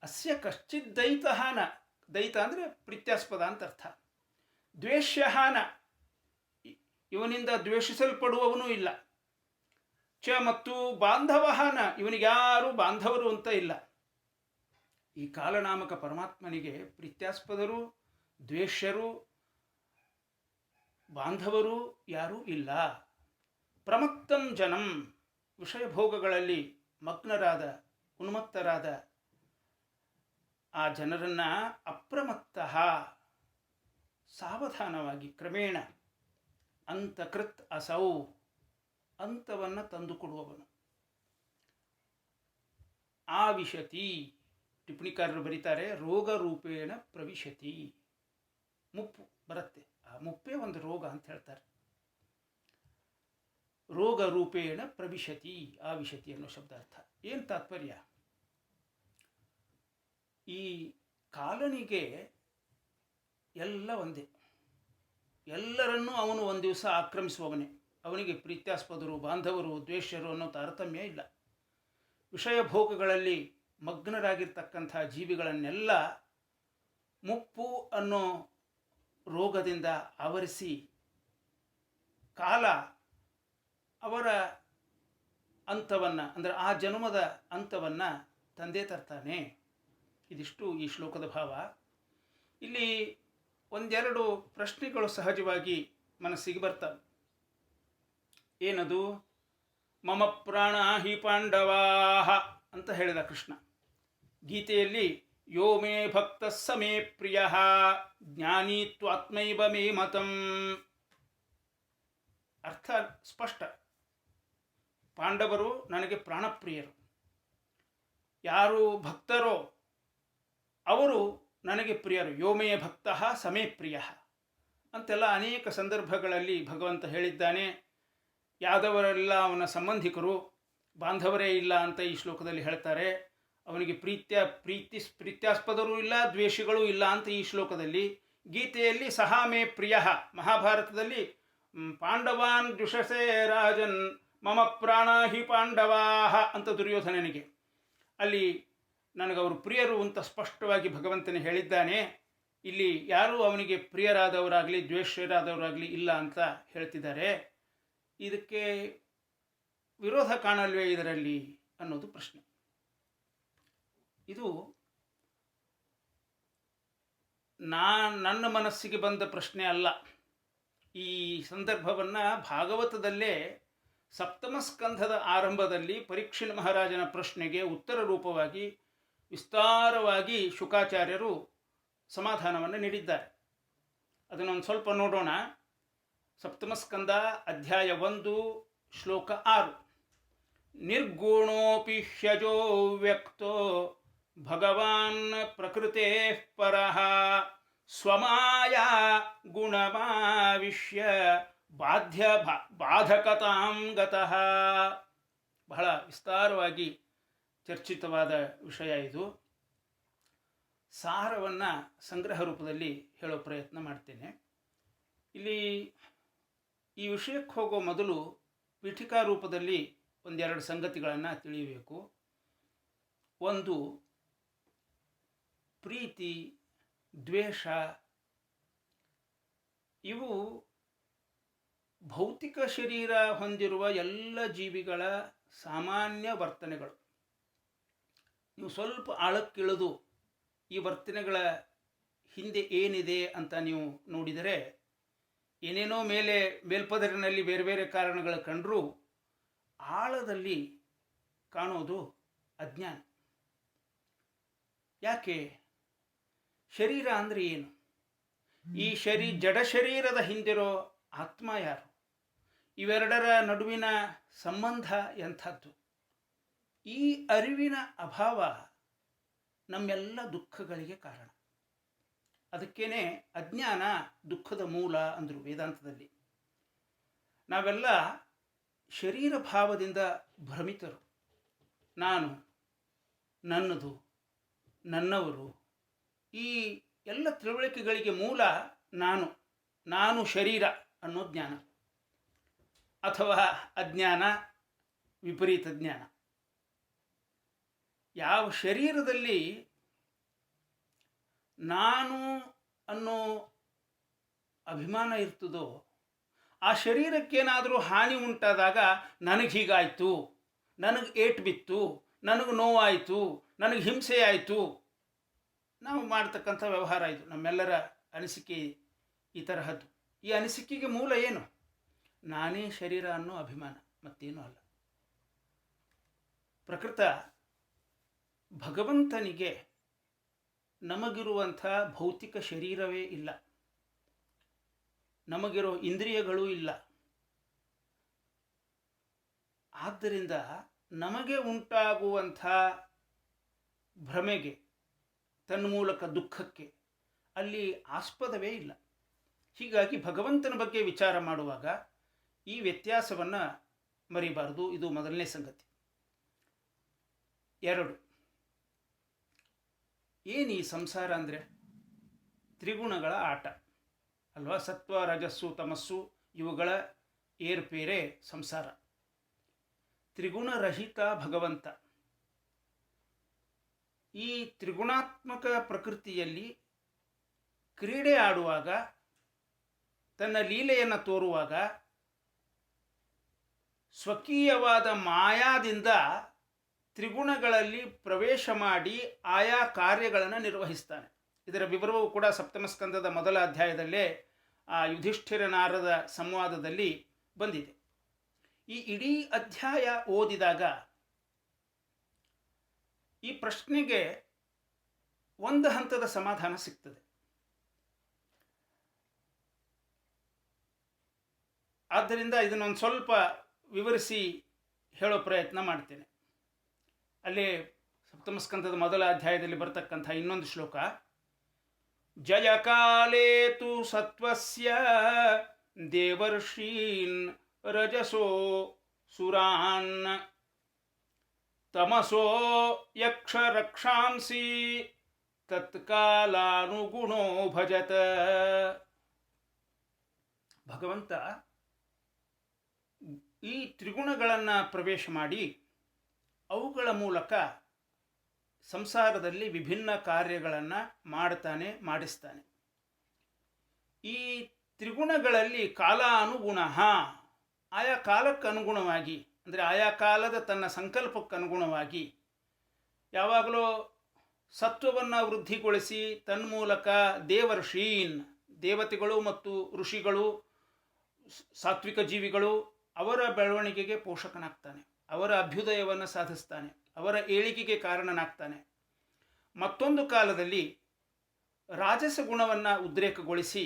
ಅಸ್ಯ ಕಶ್ಚಿತ್ ದಯಿತಃ ನ, ದಯಿತ ಅಂದರೆ ಪ್ರೀತ್ಯಾಸ್ಪದ ಅಂತ ಅರ್ಥ. ದ್ವೇಷ್ಯಃ ನ, ಇವನಿಂದ ದ್ವೇಷಿಸಲ್ಪಡುವವನೂ ಇಲ್ಲ. ಚ ಮತ್ತು ಬಾಂಧವಃ ನ, ಇವನಿಗ್ಯಾರೂ ಬಾಂಧವರು ಅಂತ ಇಲ್ಲ. ಈ ಕಾಲನಾಮಕ ಪರಮಾತ್ಮನಿಗೆ ಪ್ರೀತ್ಯಾಸ್ಪದರು, ದ್ವೇಷ್ಯರು, ಬಾಂಧವರು ಯಾರೂ ಇಲ್ಲ. ಪ್ರಮತ್ತಂ ಜನಂ, ವಿಷಯ ಭೋಗಗಳಲ್ಲಿ ಮಗ್ನರಾದ ಉನ್ಮತ್ತರಾದ ಆ ಜನರನ್ನು ಅಪ್ರಮತ್ತ ಸಾವಧಾನವಾಗಿ ಕ್ರಮೇಣ ಅಂತಕೃತ್ ಅಸೌ ಅಂತವನ್ನು ತಂದುಕೊಡುವವನು. ಆವಿಶತಿ ಟಿಪ್ಪಣಿಕಾರರು ಬರೀತಾರೆ, ರೋಗ ರೂಪೇಣ ಪ್ರವಿಶತಿ, ಮುಪ್ಪು ಬರುತ್ತೆ, ಆ ಮುಪ್ಪೇ ಒಂದು ರೋಗ ಅಂತ ಹೇಳ್ತಾರೆ. ರೋಗ ರೂಪೇಣ ಪ್ರವಿಶತಿ, ಆವಿಶತಿ ಅನ್ನೋ ಶಬ್ದಾರ್ಥ ಏನು ತಾತ್ಪರ್ಯ? ಈ ಕಾಲನಿಗೆ ಎಲ್ಲ ಒಂದೇ, ಎಲ್ಲರನ್ನೂ ಅವನು ಒಂದು ದಿವಸ ಆಕ್ರಮಿಸುವವನೇ. ಅವನಿಗೆ ಪ್ರೀತ್ಯಾಸ್ಪದರು, ಬಾಂಧವರು, ದ್ವೇಷರು ಅನ್ನೋ ತಾರತಮ್ಯ ಇಲ್ಲ. ವಿಷಯ ಭೋಗಗಳಲ್ಲಿ ಮಗ್ನರಾಗಿರ್ತಕ್ಕಂಥ ಜೀವಿಗಳನ್ನೆಲ್ಲ ಮುಪ್ಪು ಅನ್ನೋ ರೋಗದಿಂದ ಆವರಿಸಿ ಕಾಲ ಅವರ ಅಂತವನ್ನು, ಅಂದರೆ ಆ ಜನ್ಮದ ಅಂತವನ್ನು ತಂದೆ ತರ್ತಾನೆ. ಇದಿಷ್ಟು ಈ ಶ್ಲೋಕದ ಭಾವ. ಇಲ್ಲಿ ಒಂದೆರಡು ಪ್ರಶ್ನೆಗಳು ಸಹಜವಾಗಿ ಮನಸ್ಸಿಗೆ ಬರ್ತವೆ. ಏನದು? ಮಮ ಪ್ರಾಣ ಹಿ ಪಾಂಡವಾಹ ಅಂತ ಹೇಳಿದ ಕೃಷ್ಣ. ಗೀತೆಯಲ್ಲಿ ಯೋ ಮೇ ಭಕ್ತ ಸ ಮೇ ಪ್ರಿಯ ಜ್ಞಾನಿ ತ್ವಾತ್ಮೈವ ಮೇ ಮತಂ. ಅರ್ಥ ಸ್ಪಷ್ಟ. ಪಾಂಡವರು ನನಗೆ ಪ್ರಾಣಪ್ರಿಯರು, ಯಾರು ಭಕ್ತರೋ ಅವರು ನನಗೆ ಪ್ರಿಯರು. ಯೋ ಮೇ ಭಕ್ತ ಸಮೇ ಪ್ರಿಯ ಅಂತೆಲ್ಲ ಅನೇಕ ಸಂದರ್ಭಗಳಲ್ಲಿ ಭಗವಂತ ಹೇಳಿದ್ದಾನೆ. ಯಾದವರೆಲ್ಲ ಅವನ ಸಂಬಂಧಿಕರು, ಬಾಂಧವರೇ ಇಲ್ಲ ಅಂತ ಈ ಶ್ಲೋಕದಲ್ಲಿ ಹೇಳ್ತಾರೆ. ಅವನಿಗೆ ಪ್ರೀತ್ಯಾಸ್ಪದರು ಇಲ್ಲ, ದ್ವೇಷಿಗಳೂ ಇಲ್ಲ ಅಂತ ಈ ಶ್ಲೋಕದಲ್ಲಿ. ಗೀತೆಯಲ್ಲಿ ಸಹಾ ಮೇ ಪ್ರಿಯ, ಮಹಾಭಾರತದಲ್ಲಿ ಪಾಂಡವಾನ್ ದ್ಯುಷಸೇ ರಾಜನ್ ಮಮ ಪ್ರಾಣ ಹಿ ಪಾಂಡವಾಹ ಅಂತ ದುರ್ಯೋಧನನಿಗೆ, ಅಲ್ಲಿ ನನಗವರು ಪ್ರಿಯರು ಅಂತ ಸ್ಪಷ್ಟವಾಗಿ ಭಗವಂತನೇ ಹೇಳಿದ್ದಾನೆ. ಇಲ್ಲಿ ಯಾರೂ ಅವನಿಗೆ ಪ್ರಿಯರಾದವರಾಗಲಿ ದ್ವೇಷರಾದವರಾಗಲಿ ಇಲ್ಲ ಅಂತ ಹೇಳ್ತಿದ್ದಾರೆ. ಇದಕ್ಕೆ ವಿರೋಧ ಕಾಣಲ್ವೇ ಇದರಲ್ಲಿ ಅನ್ನೋದು ಪ್ರಶ್ನೆ. ಇದು ನನ್ನ ಮನಸ್ಸಿಗೆ ಬಂದ ಪ್ರಶ್ನೆ ಅಲ್ಲ. ಈ ಸಂದರ್ಭವನ್ನು ಭಾಗವತದಲ್ಲೇ ಸಪ್ತಮ ಸ್ಕಂಧದ ಆರಂಭದಲ್ಲಿ ಪರೀಕ್ಷಿತ್ ಮಹಾರಾಜನ ಪ್ರಶ್ನೆಗೆ ಉತ್ತರ ರೂಪವಾಗಿ ವಿಸ್ತಾರವಾಗಿ ಶುಕಾಚಾರ್ಯರು ಸಮಾಧಾನವನ್ನು ನೀಡಿದ್ದಾರೆ. ಅದನ್ನೊಂದು ಸ್ವಲ್ಪ ನೋಡೋಣ. ಸಪ್ತಮ ಸ್ಕಂದ ಅಧ್ಯಾಯ 1 ಶ್ಲೋಕ 6. ನಿರ್ಗುಣೋಪಿ ಹ್ಯಜೋ ವ್ಯಕ್ತೋ ಭಗವಾನ್ ಪ್ರಕೃತೆ ಪರಃ ಸ್ವಮಾಯಾ ಗುಣಮಾವಿಶ್ಯ ಬಾಧಕತಾಂ ಗತಃ. ಬಹಳ ವಿಸ್ತಾರವಾಗಿ ಚರ್ಚಿತವಾದ ವಿಷಯ ಇದು. ಸಾರವನ್ನು ಸಂಗ್ರಹ ರೂಪದಲ್ಲಿ ಹೇಳೋ ಪ್ರಯತ್ನ ಮಾಡ್ತೇನೆ. ಇಲ್ಲಿ ಈ ವಿಷಯಕ್ಕೆ ಹೋಗೋ ಮೊದಲು ಪೀಠಿಕಾ ರೂಪದಲ್ಲಿ ಒಂದೆರಡು ಸಂಗತಿಗಳನ್ನು ತಿಳಿಯಬೇಕು. ಒಂದು, ಪ್ರೀತಿ, ದ್ವೇಷ ಇವು ಭೌತಿಕ ಶರೀರ ಹೊಂದಿರುವ ಎಲ್ಲ ಜೀವಿಗಳ ಸಾಮಾನ್ಯ ವರ್ತನೆಗಳು. ನೀವು ಸ್ವಲ್ಪ ಆಳಕ್ಕಿಳಿದು ಈ ವರ್ತನೆಗಳ ಹಿಂದೆ ಏನಿದೆ ಅಂತ ನೀವು ನೋಡಿದರೆ ಏನೇನೋ ಮೇಲ್ಪದರಿನಲ್ಲಿ ಬೇರೆ ಬೇರೆ ಕಾರಣಗಳು ಕಂಡರೂ ಆಳದಲ್ಲಿ ಕಾಣೋದು ಅಜ್ಞಾನ. ಯಾಕೆ? ಶರೀರ ಅಂದರೆ ಏನು? ಈ ಜಡ ಶರೀರದ ಹಿಂದಿರೋ ಆತ್ಮ ಯಾರು? ಇವೆರಡರ ನಡುವಿನ ಸಂಬಂಧ ಎಂಥದ್ದು? ಈ ಅರಿವಿನ ಅಭಾವ ನಮ್ಮೆಲ್ಲ ದುಃಖಗಳಿಗೆ ಕಾರಣ. ಅದಕ್ಕೇನೆ ಅಜ್ಞಾನ ದುಃಖದ ಮೂಲ ಅಂದರು ವೇದಾಂತದಲ್ಲಿ. ನಾವೆಲ್ಲ ಶರೀರ ಭಾವದಿಂದ ಭ್ರಮಿತರು. ನಾನು, ನನ್ನದು, ನನ್ನವರು, ಈ ಎಲ್ಲ ತಿಳುವಳಿಕೆಗಳಿಗೆ ಮೂಲ ನಾನು ಶರೀರ ಅನ್ನೋ ಜ್ಞಾನ, ಅಥವಾ ಅಜ್ಞಾನ, ವಿಪರೀತ ಜ್ಞಾನ. ಯಾವ ಶರೀರದಲ್ಲಿ ನಾನು ಅನ್ನೋ ಅಭಿಮಾನ ಇರ್ತದೋ ಆ ಶರೀರಕ್ಕೇನಾದರೂ ಹಾನಿ ಉಂಟಾದಾಗ ನನಗೆ ಹೀಗಾಯಿತು, ನನಗೆ ಏಟು ಬಿತ್ತು, ನನಗೆ ನೋವಾಯಿತು, ನನಗೆ ಹಿಂಸೆ ಆಯಿತು, ನಾವು ಮಾಡ್ತಕ್ಕಂಥ ವ್ಯವಹಾರ ಇದು. ನಮ್ಮೆಲ್ಲರ ಅನಿಸಿಕೆ ಈ ತರಹದ್ದು. ಈ ಅನಿಸಿಕೆಗೆ ಮೂಲ ಏನು? ನಾನೇ ಶರೀರ ಅನ್ನೋ ಅಭಿಮಾನ, ಮತ್ತೇನೂ ಅಲ್ಲ. ಪ್ರಕೃತ ಭಗವಂತನಿಗೆ ನಮಗಿರುವಂಥ ಭೌತಿಕ ಶರೀರವೇ ಇಲ್ಲ, ನಮಗಿರೋ ಇಂದ್ರಿಯಗಳೂ ಇಲ್ಲ. ಆದ್ದರಿಂದ ನಮಗೆ ಉಂಟಾಗುವಂಥ ಭ್ರಮೆಗೆ, ತನ್ಮೂಲಕ ದುಃಖಕ್ಕೆ ಅಲ್ಲಿ ಆಸ್ಪದವೇ ಇಲ್ಲ. ಹೀಗಾಗಿ ಭಗವಂತನ ಬಗ್ಗೆ ವಿಚಾರ ಮಾಡುವಾಗ ಈ ವ್ಯತ್ಯಾಸವನ್ನು ಮರಿಬಾರದು. ಇದು ಮೊದಲನೇ ಸಂಗತಿ. 2, ಏನು ಈ ಸಂಸಾರ ಅಂದರೆ? ತ್ರಿಗುಣಗಳ ಆಟ ಅಲ್ವಾ? ಸತ್ವ, ರಜಸ್ಸು, ತಮಸ್ಸು ಇವುಗಳ ಏರ್ಪೇರೆ ಸಂಸಾರ. ತ್ರಿಗುಣರಹಿತ ಭಗವಂತ ಈ ತ್ರಿಗುಣಾತ್ಮಕ ಪ್ರಕೃತಿಯಲ್ಲಿ ಕ್ರೀಡೆ ಆಡುವಾಗ, ತನ್ನ ಲೀಲೆಯನ್ನು ತೋರುವಾಗ ಸ್ವಕೀಯವಾದ ಮಾಯಾದಿಂದ ತ್ರಿಗುಣಗಳಲ್ಲಿ ಪ್ರವೇಶ ಮಾಡಿ ಆಯಾ ಕಾರ್ಯಗಳನ್ನು ನಿರ್ವಹಿಸ್ತಾನೆ. ಇದರ ವಿವರವೂ ಕೂಡ ಸಪ್ತಮಸ್ಕಂದದ ಮೊದಲ ಅಧ್ಯಾಯದಲ್ಲೇ ಆ ಯುಧಿಷ್ಠಿರ ನಾರದ ಸಂವಾದದಲ್ಲಿ ಬಂದಿದೆ. ಈ ಇಡೀ ಅಧ್ಯಾಯ ಓದಿದಾಗ ಈ ಪ್ರಶ್ನೆಗೆ ಒಂದು ಹಂತದ ಸಮಾಧಾನ ಸಿಗ್ತದೆ. ಆದ್ದರಿಂದ ಇದನ್ನೊಂದು ಸ್ವಲ್ಪ ವಿವರಿಸಿ ಹೇಳೋ ಪ್ರಯತ್ನ ಮಾಡ್ತೇನೆ. ಅಲ್ಲೇ ಸಪ್ತಮಸ್ಕಂದದ ಮೊದಲ ಅಧ್ಯಾಯದಲ್ಲಿ ಬರ್ತಕ್ಕಂಥ ಇನ್ನೊಂದು ಶ್ಲೋಕ, ಜಯಕಾಲೇ ತು ಸತ್ವಸ್ಯ ದೇವರ್ಷೀನ್ ರಜಸೋ ಸುರಾನ್ ತಮಸೋ ಯಕ್ಷ ರಕ್ಷಾಂಸಿ ತತ್ಕಾಲಾನುಗುಣೋ ಭಜತ. ಭಗವಂತ ಈ ತ್ರಿಗುಣಗಳನ್ನು ಪ್ರವೇಶ ಮಾಡಿ ಅವುಗಳ ಮೂಲಕ ಸಂಸಾರದಲ್ಲಿ ವಿಭಿನ್ನ ಕಾರ್ಯಗಳನ್ನು ಮಾಡ್ತಾನೆ, ಮಾಡಿಸ್ತಾನೆ. ಈ ತ್ರಿಗುಣಗಳಲ್ಲಿ ಕಾಲಾನುಗುಣ, ಆಯಾ ಕಾಲಕ್ಕೆ ಅನುಗುಣವಾಗಿ, ಅಂದರೆ ಆಯಾ ಕಾಲದ ತನ್ನ ಸಂಕಲ್ಪಕ್ಕೆ ಅನುಗುಣವಾಗಿ ಯಾವಾಗಲೂ ಸತ್ವವನ್ನು ವೃದ್ಧಿಗೊಳಿಸಿ ತನ್ಮೂಲಕ ದೇವರ್ಷೀನ್, ದೇವತೆಗಳು ಮತ್ತು ಋಷಿಗಳು, ಸಾತ್ವಿಕ ಜೀವಿಗಳು, ಅವರ ಬೆಳವಣಿಗೆಗೆ ಪೋಷಕನಾಗ್ತಾನೆ, ಅವರ ಅಭ್ಯುದಯವನ್ನು ಸಾಧಿಸ್ತಾನೆ, ಅವರ ಏಳಿಗೆಗೆ ಕಾರಣನಾಗ್ತಾನೆ. ಮತ್ತೊಂದು ಕಾಲದಲ್ಲಿ ರಾಜಸ ಗುಣವನ್ನು ಉದ್ರೇಕಗೊಳಿಸಿ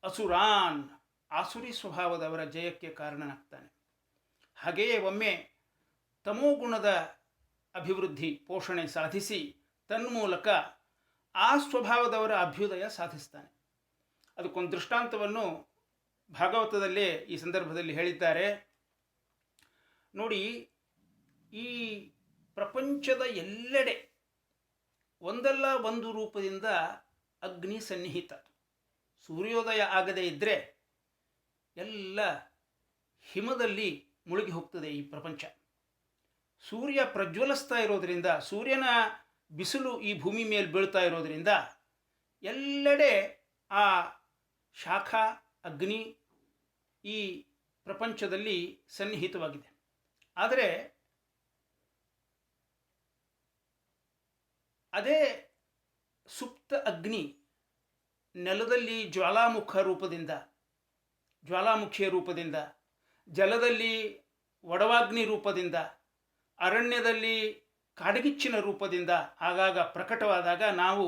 ಅಸುರಾನ್, ಆಸುರಿ ಸ್ವಭಾವದವರ ಜಯಕ್ಕೆ ಕಾರಣನಾಗ್ತಾನೆ. ಹಾಗೆಯೇ ಒಮ್ಮೆ ತಮೋಗುಣದ ಅಭಿವೃದ್ಧಿ, ಪೋಷಣೆ ಸಾಧಿಸಿ ತನ್ಮೂಲಕ ಆ ಸ್ವಭಾವದವರ ಅಭ್ಯುದಯ ಸಾಧಿಸ್ತಾನೆ. ಅದಕ್ಕೊಂದು ದೃಷ್ಟಾಂತವನ್ನು ಭಾಗವತದಲ್ಲೇ ಈ ಸಂದರ್ಭದಲ್ಲಿ ಹೇಳಿದ್ದಾರೆ ನೋಡಿ. ಈ ಪ್ರಪಂಚದ ಎಲ್ಲೆಡೆ ಒಂದಲ್ಲ ಒಂದು ರೂಪದಿಂದ ಅಗ್ನಿ ಸನ್ನಿಹಿತ. ಸೂರ್ಯೋದಯ ಆಗದೇ ಇದ್ದರೆ ಎಲ್ಲ ಹಿಮದಲ್ಲಿ ಮುಳುಗಿ ಹೋಗ್ತದೆ ಈ ಪ್ರಪಂಚ. ಸೂರ್ಯ ಪ್ರಜ್ವಲಿಸ್ತಾ ಇರೋದರಿಂದ, ಸೂರ್ಯನ ಬಿಸಿಲು ಈ ಭೂಮಿ ಮೇಲೆ ಬೀಳ್ತಾ ಇರೋದರಿಂದ ಎಲ್ಲೆಡೆ ಆ ಶಾಖ, ಅಗ್ನಿ ಈ ಪ್ರಪಂಚದಲ್ಲಿ ಸನ್ನಿಹಿತವಾಗಿದೆ. ಆದರೆ ಅದೇ ಸುಪ್ತ ಅಗ್ನಿ ನೆಲದಲ್ಲಿ ಜ್ವಾಲಾಮುಖಿಯ ರೂಪದಿಂದ, ಜಲದಲ್ಲಿ ಒಡವಾಗ್ನಿ ರೂಪದಿಂದ, ಅರಣ್ಯದಲ್ಲಿ ಕಾಡಗಿಚ್ಚಿನ ರೂಪದಿಂದ ಆಗಾಗ ಪ್ರಕಟವಾದಾಗ ನಾವು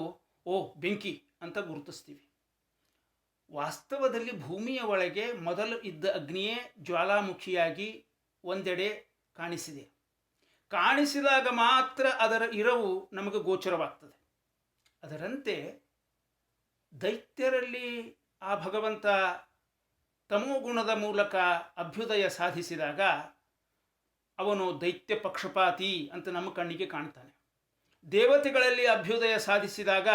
ಬೆಂಕಿ ಅಂತ ಗುರುತಿಸ್ತೀವಿ. ವಾಸ್ತವದಲ್ಲಿ ಭೂಮಿಯ ಒಳಗೆ ಮೊದಲು ಇದ್ದ ಅಗ್ನಿಯೇ ಜ್ವಾಲಾಮುಖಿಯಾಗಿ ಒಂದೆಡೆ ಕಾಣಿಸಿದೆ. ಕಾಣಿಸಿದಾಗ ಮಾತ್ರ ಅದರ ಇರವು ನಮಗೆ ಗೋಚರವಾಗ್ತದೆ. ಅದರಂತೆ ದೈತ್ಯರಲ್ಲಿ ಆ ಭಗವಂತ ತಮೋಗುಣದ ಮೂಲಕ ಅಭ್ಯುದಯ ಸಾಧಿಸಿದಾಗ ಅವನು ದೈತ್ಯ ಪಕ್ಷಪಾತಿ ಅಂತ ನಮ್ಮ ಕಣ್ಣಿಗೆ ಕಾಣ್ತಾನೆ. ದೇವತೆಗಳಲ್ಲಿ ಅಭ್ಯುದಯ ಸಾಧಿಸಿದಾಗ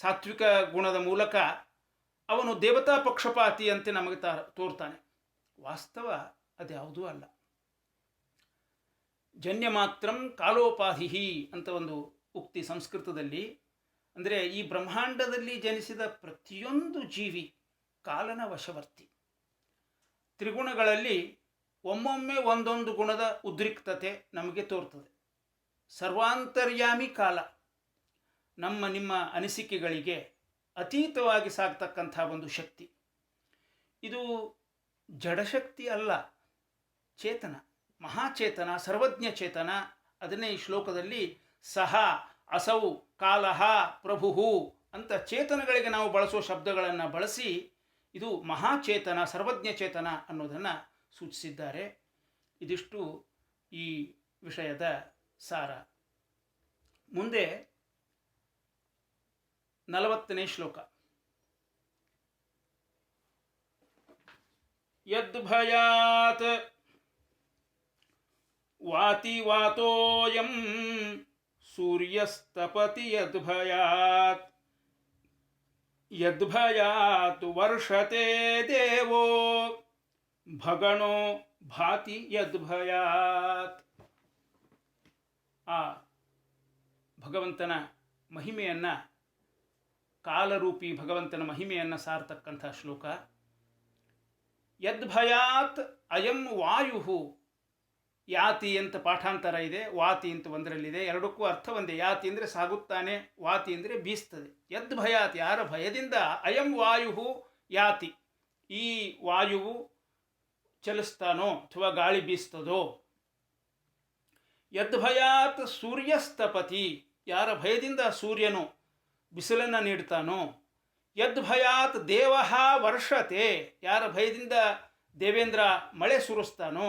ಸಾತ್ವಿಕ ಗುಣದ ಮೂಲಕ ಅವನು ದೇವತಾ ಪಕ್ಷಪಾತಿ ಅಂತ ನಮಗೆ ತೋರ್ತಾನೆ. ವಾಸ್ತವ ಅದ್ಯಾವುದೂ ಅಲ್ಲ. ಜನ್ಯ ಮಾತ್ರಂ ಕಾಲೋಪಾಧಿ ಅಂತ ಒಂದು ಉಕ್ತಿ ಸಂಸ್ಕೃತದಲ್ಲಿ. ಅಂದರೆ ಈ ಬ್ರಹ್ಮಾಂಡದಲ್ಲಿ ಜನಿಸಿದ ಪ್ರತಿಯೊಂದು ಜೀವಿ ಕಾಲನ ವಶವರ್ತಿ. ತ್ರಿಗುಣಗಳಲ್ಲಿ ಒಮ್ಮೊಮ್ಮೆ ಒಂದೊಂದು ಗುಣದ ಉದ್ರಿಕ್ತತೆ ನಮಗೆ ತೋರ್ತದೆ. ಸರ್ವಾಂತರ್ಯಾಮಿ ಕಾಲ ನಮ್ಮ ನಿಮ್ಮ ಅನಿಸಿಕೆಗಳಿಗೆ ಅತೀತವಾಗಿ ಸಾಗ್ತಕ್ಕಂಥ ಒಂದು ಶಕ್ತಿ. ಇದು ಜಡಶಕ್ತಿ ಅಲ್ಲ, ಚೇತನ, ಮಹಾಚೇತನ, ಸರ್ವಜ್ಞ ಚೇತನ. ಅದನ್ನೇ ಈ ಶ್ಲೋಕದಲ್ಲಿ ಸಹ, ಅಸೌ, ಕಾಲಹ, ಪ್ರಭು ಅಂತ ಚೇತನಗಳಿಗೆ ನಾವು ಬಳಸುವ ಶಬ್ದಗಳನ್ನು ಬಳಸಿ ಇದು ಮಹಾಚೇತನ, ಸರ್ವಜ್ಞ ಚೇತನ ಅನ್ನೋದನ್ನು ಸೂಚಿಸಿದ್ದಾರೆ. ಇದಿಷ್ಟು ಈ ವಿಷಯದ ಸಾರ. ಮುಂದೆ 40ನೇ ಶ್ಲೋಕ. ಯದ್ಭಯಾತ್ ವಾತಿ ವಾತೋಯಂ ಸೂರ್ಯಸ್ತಪತಿ ಯದ್ಭಯಾತ್ ಯದ್ಭಯಾತ್ ವರ್ಷತೆ ದೇವೋ ಭಗಣೋ ಭಾತಿ ಯದ್ಭಯಾತ್. ಆ ಭಗವಂತನ ಮಹಿಮೆಯನ್ನು, ಕಾಲರೂಪಿ ಭಗವಂತನ ಮಹಿಮೆಯನ್ನು ಸಾರತಕ್ಕಂಥ ಶ್ಲೋಕ. ಯದ್ಭಯಾತ್ ಅಯಂ ವಾಯು ಯಾತಿ ಅಂತ ಪಾಠಾಂತರ ಇದೆ, ವಾತಿ ಅಂತ ಒಂದರಲ್ಲಿದೆ. ಎರಡಕ್ಕೂ ಅರ್ಥ ಒಂದೇ. ಯಾತಿ ಅಂದರೆ ಸಾಗುತ್ತಾನೆ, ವಾತಿ ಅಂದರೆ ಬೀಸ್ತದೆ. ಯದ್ಭಯಾತ್ ಯಾರ ಭಯದಿಂದ, ಅಯಂ ವಾಯು ಯಾತಿ ಈ ವಾಯುವು ಚಲಿಸ್ತಾನೋ ಅಥವಾ ಗಾಳಿ ಬೀಸ್ತದೋ. ಯದ್ಭಯಾತ್ ಸೂರ್ಯಸ್ತಪತಿ ಯಾರ ಭಯದಿಂದ ಸೂರ್ಯನು ಬಿಸಿಲನ್ನು ನೀಡ್ತಾನೋ. ಯದ್ಭಯಾತ್ ದೇವ ವರ್ಷತೆ ಯಾರ ಭಯದಿಂದ ದೇವೇಂದ್ರ ಮಳೆ ಸುರಿಸ್ತಾನೋ.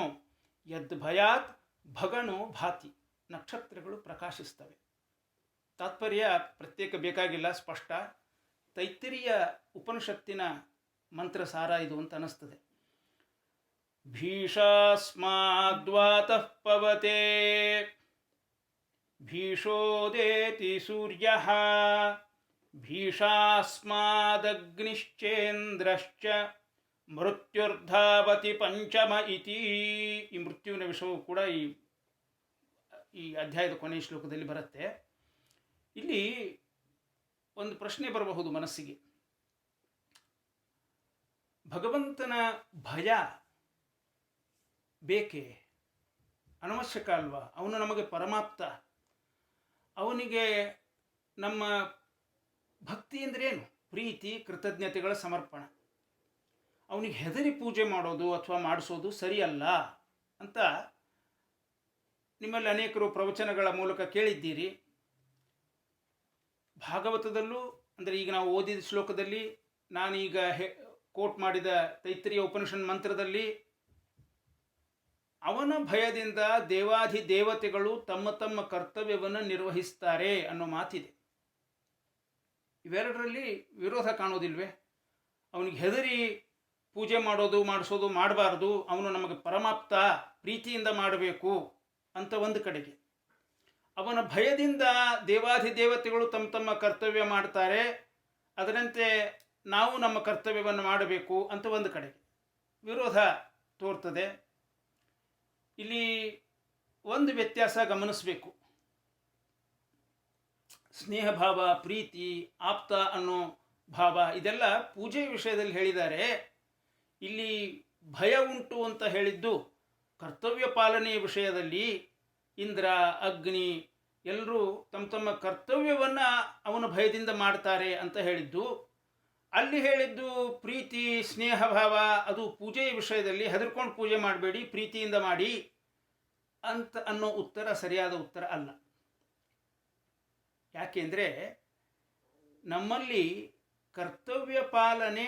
ಯದ್ಭಯಾತ್ ಭಗಣೋ ಭಾತಿ ನಕ್ಷತ್ರಗಳು ಪ್ರಕಾಶಿಸ್ತವೆ. ತಾತ್ಪರ್ಯ ಪ್ರತ್ಯೇಕ ಬೇಕಾಗಿಲ್ಲ, ಸ್ಪಷ್ಟ. ತೈತ್ತಿರಿಯ ಉಪನಿಷತ್ತಿನ ಮಂತ್ರಸಾರ ಇದು ಅಂತ ಅನ್ನಿಸ್ತದೆ. ಭೀಷಾಸ್ಮಾದ್ವಾತಃ ಪವತೆ ಭೀಷೋದೇತಿ ಸೂರ್ಯಃ ಭೀಷಾಸ್ಮಾದಗ್ನಿಶ್ಚೇಂದ್ರಶ್ಚ ಮೃತ್ಯುರ್ಧಾವತಿ ಪಂಚಮ ಇತಿ. ಈ ಮೃತ್ಯುವಿನ ವಿಷಯವು ಕೂಡ ಈ ಅಧ್ಯಾಯದ ಕೊನೆಯ ಶ್ಲೋಕದಲ್ಲಿ ಬರುತ್ತೆ. ಇಲ್ಲಿ ಒಂದು ಪ್ರಶ್ನೆ ಬರಬಹುದು ಮನಸ್ಸಿಗೆ. ಭಗವಂತನ ಭಯ ಬೇಕೇ? ಅನವಶ್ಯಕ ಅಲ್ವಾ? ಅವನು ನಮಗೆ ಪರಮಾಪ್ತ. ಅವನಿಗೆ ನಮ್ಮ ಭಕ್ತಿ ಅಂದ್ರೇನು? ಪ್ರೀತಿ, ಕೃತಜ್ಞತೆಗಳ ಸಮರ್ಪಣ. ಅವನಿಗೆ ಹೆದರಿ ಪೂಜೆ ಮಾಡೋದು ಅಥವಾ ಮಾಡಿಸೋದು ಸರಿಯಲ್ಲ ಅಂತ ನಿಮ್ಮಲ್ಲಿ ಅನೇಕರು ಪ್ರವಚನಗಳ ಮೂಲಕ ಕೇಳಿದ್ದೀರಿ. ಭಾಗವತದಲ್ಲೂ, ಅಂದರೆ ಈಗ ನಾವು ಓದಿದ ಶ್ಲೋಕದಲ್ಲಿ, ನಾನೀಗ ಕೋಟ್ ಮಾಡಿದ ತೈತ್ರಿಯ ಉಪನಿಷತ್ ಮಂತ್ರದಲ್ಲಿ, ಅವನ ಭಯದಿಂದ ದೇವಾಧಿದೇವತೆಗಳು ತಮ್ಮ ತಮ್ಮ ಕರ್ತವ್ಯವನ್ನು ನಿರ್ವಹಿಸ್ತಾರೆ ಅನ್ನೋ ಮಾತಿದೆ. ಇವೆರಡರಲ್ಲಿ ವಿರೋಧ ಕಾಣೋದಿಲ್ವೇ? ಅವನಿಗೆ ಹೆದರಿ ಪೂಜೆ ಮಾಡೋದು, ಮಾಡಿಸೋದು ಮಾಡಬಾರ್ದು, ಅವನು ನಮಗೆ ಪರಮಾಪ್ತ, ಪ್ರೀತಿಯಿಂದ ಮಾಡಬೇಕು ಅಂತ ಒಂದು ಕಡೆಗೆ. ಅವನ ಭಯದಿಂದ ದೇವಾಧಿದೇವತೆಗಳು ತಮ್ಮ ತಮ್ಮ ಕರ್ತವ್ಯ ಮಾಡ್ತಾರೆ, ಅದರಂತೆ ನಾವು ನಮ್ಮ ಕರ್ತವ್ಯವನ್ನು ಮಾಡಬೇಕು ಅಂತ ಒಂದು ಕಡೆಗೆ ವಿರೋಧ ತೋರ್ತದೆ. ಇಲ್ಲಿ ಒಂದು ವ್ಯತ್ಯಾಸ ಗಮನಿಸಬೇಕು. ಸ್ನೇಹ ಭಾವ, ಪ್ರೀತಿ, ಆಪ್ತ ಅನ್ನೋ ಭಾವ ಇದೆಲ್ಲ ಪೂಜೆ ವಿಷಯದಲ್ಲಿ ಹೇಳಿದ್ದಾರೆ. ಇಲ್ಲಿ ಭಯ ಉಂಟು ಅಂತ ಹೇಳಿದ್ದು ಕರ್ತವ್ಯ ಪಾಲನೆಯ ವಿಷಯದಲ್ಲಿ. ಇಂದ್ರ, ಅಗ್ನಿ ಎಲ್ಲರೂ ತಮ್ಮ ತಮ್ಮ ಕರ್ತವ್ಯವನ್ನು ಅವನ ಭಯದಿಂದ ಮಾಡ್ತಾರೆ ಅಂತ ಹೇಳಿದ್ದು. ಅಲ್ಲಿ ಹೇಳಿದ್ದು ಪ್ರೀತಿ, ಸ್ನೇಹ ಭಾವ ಅದು ಪೂಜೆಯ ವಿಷಯದಲ್ಲಿ. ಹೆದರ್ಕೊಂಡು ಪೂಜೆ ಮಾಡಬೇಡಿ, ಪ್ರೀತಿಯಿಂದ ಮಾಡಿ ಅಂತ ಅನ್ನೋ ಉತ್ತರ ಸರಿಯಾದ ಉತ್ತರ ಅಲ್ಲ. ಯಾಕೆಂದರೆ ನಮ್ಮಲ್ಲಿ ಕರ್ತವ್ಯ ಪಾಲನೆ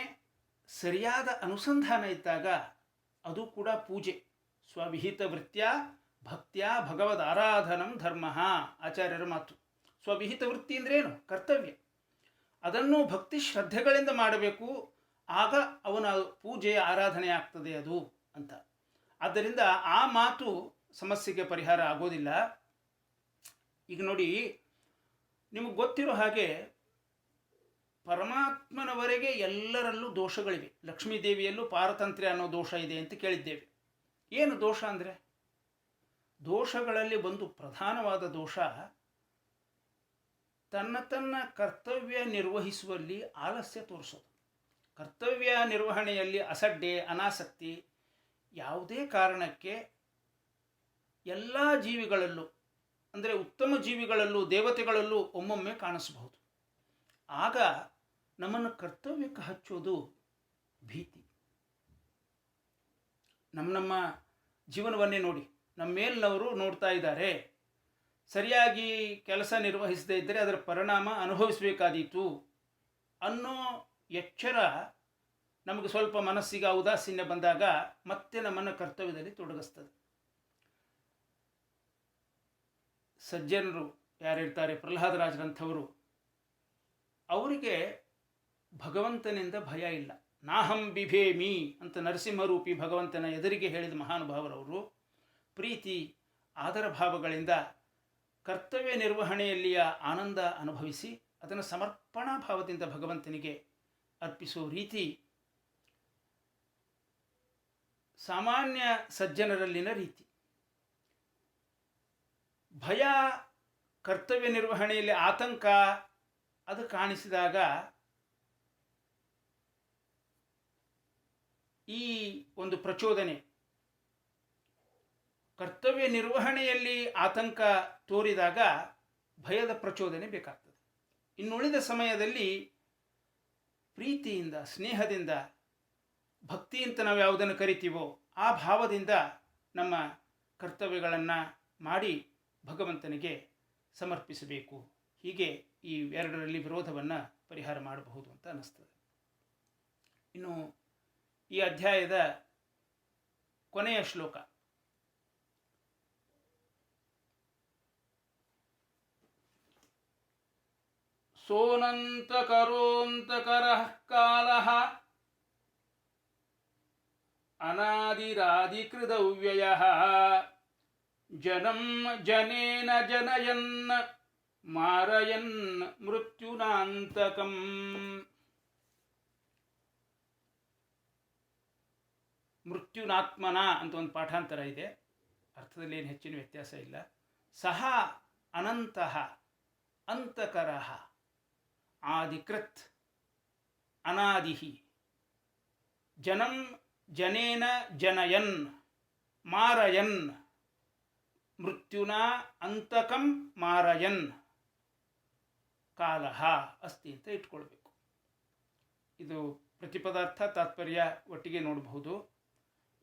ಸರಿಯಾದ ಅನುಸಂಧಾನ ಇದ್ದಾಗ ಅದು ಕೂಡ ಪೂಜೆ. ಸ್ವವಿಹಿತ ವೃತ್ಯ ಭಕ್ತ್ಯ ಭಗವದ್ ಆರಾಧನಂ ಧರ್ಮ, ಆಚಾರ್ಯರ ಮಾತು. ಸ್ವವಿಹಿತ ವೃತ್ತಿ ಅಂದ್ರೇನು? ಕರ್ತವ್ಯ. ಅದನ್ನು ಭಕ್ತಿ ಶ್ರದ್ಧೆಗಳಿಂದ ಮಾಡಬೇಕು, ಆಗ ಅವನ ಪೂಜೆ ಆರಾಧನೆ ಆಗ್ತದೆ ಅದು ಅಂತ. ಆದ್ದರಿಂದ ಆ ಮಾತು ಸಮಸ್ಯೆಗೆ ಪರಿಹಾರ ಆಗೋದಿಲ್ಲ. ಈಗ ನೋಡಿ, ನಿಮಗೆ ಗೊತ್ತಿರೋ ಹಾಗೆ ಪರಮಾತ್ಮನವರೆಗೆ ಎಲ್ಲರಲ್ಲೂ ದೋಷಗಳಿವೆ. ಲಕ್ಷ್ಮೀದೇವಿಯಲ್ಲೂ ಪಾರತಂತ್ರ್ಯ ಅನ್ನೋ ದೋಷ ಇದೆ ಅಂತ ಕೇಳಿದ್ದೇವೆ. ಏನು ದೋಷ ಅಂದರೆ, ದೋಷಗಳಲ್ಲಿ ಒಂದು ಪ್ರಧಾನವಾದ ದೋಷ ತನ್ನ ಕರ್ತವ್ಯ ನಿರ್ವಹಿಸುವಲ್ಲಿ ಆಲಸ್ಯ ತೋರಿಸೋದು. ಕರ್ತವ್ಯ ನಿರ್ವಹಣೆಯಲ್ಲಿ ಅಸಡ್ಡೆ, ಅನಾಸಕ್ತಿ ಯಾವುದೇ ಕಾರಣಕ್ಕೆ ಎಲ್ಲ ಜೀವಿಗಳಲ್ಲೂ, ಅಂದರೆ ಉತ್ತಮ ಜೀವಿಗಳಲ್ಲೂ ದೇವತೆಗಳಲ್ಲೂ ಒಮ್ಮೊಮ್ಮೆ ಕಾಣಿಸಬಹುದು. ಆಗ ನಮ್ಮನ್ನು ಕರ್ತವ್ಯಕ್ಕೆ ಹಚ್ಚೋದು ಭೀತಿ. ನಮ್ಮ ಜೀವನವನ್ನೇ ನೋಡಿ, ನಮ್ಮ ಮೇಲಿನವರು ನೋಡ್ತಾ ಇದ್ದಾರೆ. ಸರಿಯಾಗಿ ಕೆಲಸ ನಿರ್ವಹಿಸದೇ ಇದ್ದರೆ ಅದರ ಪರಿಣಾಮ ಅನುಭವಿಸಬೇಕಾದೀತು ಅನ್ನೋ ಎಚ್ಚರ ನಮಗೆ ಸ್ವಲ್ಪ ಮನಸ್ಸಿಗೆ ಔದಾಸೀನ್ಯ ಬಂದಾಗ ಮತ್ತೆ ನಮ್ಮನ್ನು ಕರ್ತವ್ಯದಲ್ಲಿ ತೊಡಗಿಸ್ತದೆ. ಸಜ್ಜನರು ಯಾರಿರ್ತಾರೆ, ಪ್ರಹ್ಲಾದರಾಜರಂಥವರು, ಅವರಿಗೆ ಭಗವಂತನಿಂದ ಭಯ ಇಲ್ಲ. ನಾಹಂ ಬಿಭೇಮಿ ಅಂತ ನರಸಿಂಹರೂಪಿ ಭಗವಂತನ ಎದುರಿಗೆ ಹೇಳಿದ ಮಹಾನುಭಾವರವರು ಪ್ರೀತಿ ಆದರ ಭಾವಗಳಿಂದ ಕರ್ತವ್ಯ ನಿರ್ವಹಣೆಯಲ್ಲಿಯ ಆನಂದ ಅನುಭವಿಸಿ ಅದನ್ನು ಸಮರ್ಪಣಾ ಭಾವದಿಂದ ಭಗವಂತನಿಗೆ ಅರ್ಪಿಸುವ ರೀತಿ ಸಾಮಾನ್ಯ ಸಜ್ಜನರಲ್ಲಿನ ರೀತಿ. ಭಯ, ಕರ್ತವ್ಯ ನಿರ್ವಹಣೆಯಲ್ಲಿ ಆತಂಕ ಅದು ಕಾಣಿಸಿದಾಗ ಈ ಒಂದು ಪ್ರಚೋದನೆ, ಕರ್ತವ್ಯ ನಿರ್ವಹಣೆಯಲ್ಲಿ ಆತಂಕ ತೋರಿದಾಗ ಭಯದ ಪ್ರಚೋದನೆ ಬೇಕಾಗ್ತದೆ. ಇನ್ನುಳಿದ ಸಮಯದಲ್ಲಿ ಪ್ರೀತಿಯಿಂದ, ಸ್ನೇಹದಿಂದ, ಭಕ್ತಿ ಅಂತ ನಾವು ಯಾವುದನ್ನು ಕರಿತೀವೋ ಆ ಭಾವದಿಂದ ನಮ್ಮ ಕರ್ತವ್ಯಗಳನ್ನು ಮಾಡಿ ಭಗವಂತನಿಗೆ ಸಮರ್ಪಿಸಬೇಕು. ಹೀಗೆ ಈ ಎರಡರಲ್ಲಿ ವಿರೋಧವನ್ನು ಪರಿಹಾರ ಮಾಡಬಹುದು ಅಂತ ಅನ್ನಿಸ್ತದೆ. ಇನ್ನು ಈ ಅಧ್ಯಾಯದ ಕೊನೆಯ ಶ್ಲೋಕ, ಸೋನಂತಕರೋಂತಕರಃ ಕಾಲಃ ಅನಾದಿರಾದಿಕೃತವ್ಯಯಃ ಜನಂ ಜನೇನ ಜನಯನ್ ಮಾರಯನ್ ಮೃತ್ಯುನಾಂತಕಂ. ಮೃತ್ಯುನಾತ್ಮನ ಅಂತ ಒಂದು ಪಾಠಾಂತರ ಇದೆ, ಅರ್ಥದಲ್ಲಿ ಏನು ಹೆಚ್ಚಿನ ವ್ಯತ್ಯಾಸ ಇಲ್ಲ. ಸಹ ಅನಂತಃ ಅಂತಕರಃ ಆದಿಕೃತ್ ಅನಾದಿಹಿ ಜನಂ ಜನೇನ ಜನಯನ್ ಮಾರಯನ್ ಮೃತ್ಯುನ ಅಂತಕಂ ಮಾರಯನ್ ಕಾಲಃ ಅಸ್ತಿ ಅಂತ ಇಟ್ಕೊಳ್ಬೇಕು. ಇದು ಪ್ರತಿಪದಾರ್ಥ ತಾತ್ಪರ್ಯ ಒಟ್ಟಿಗೆ ನೋಡಬಹುದು.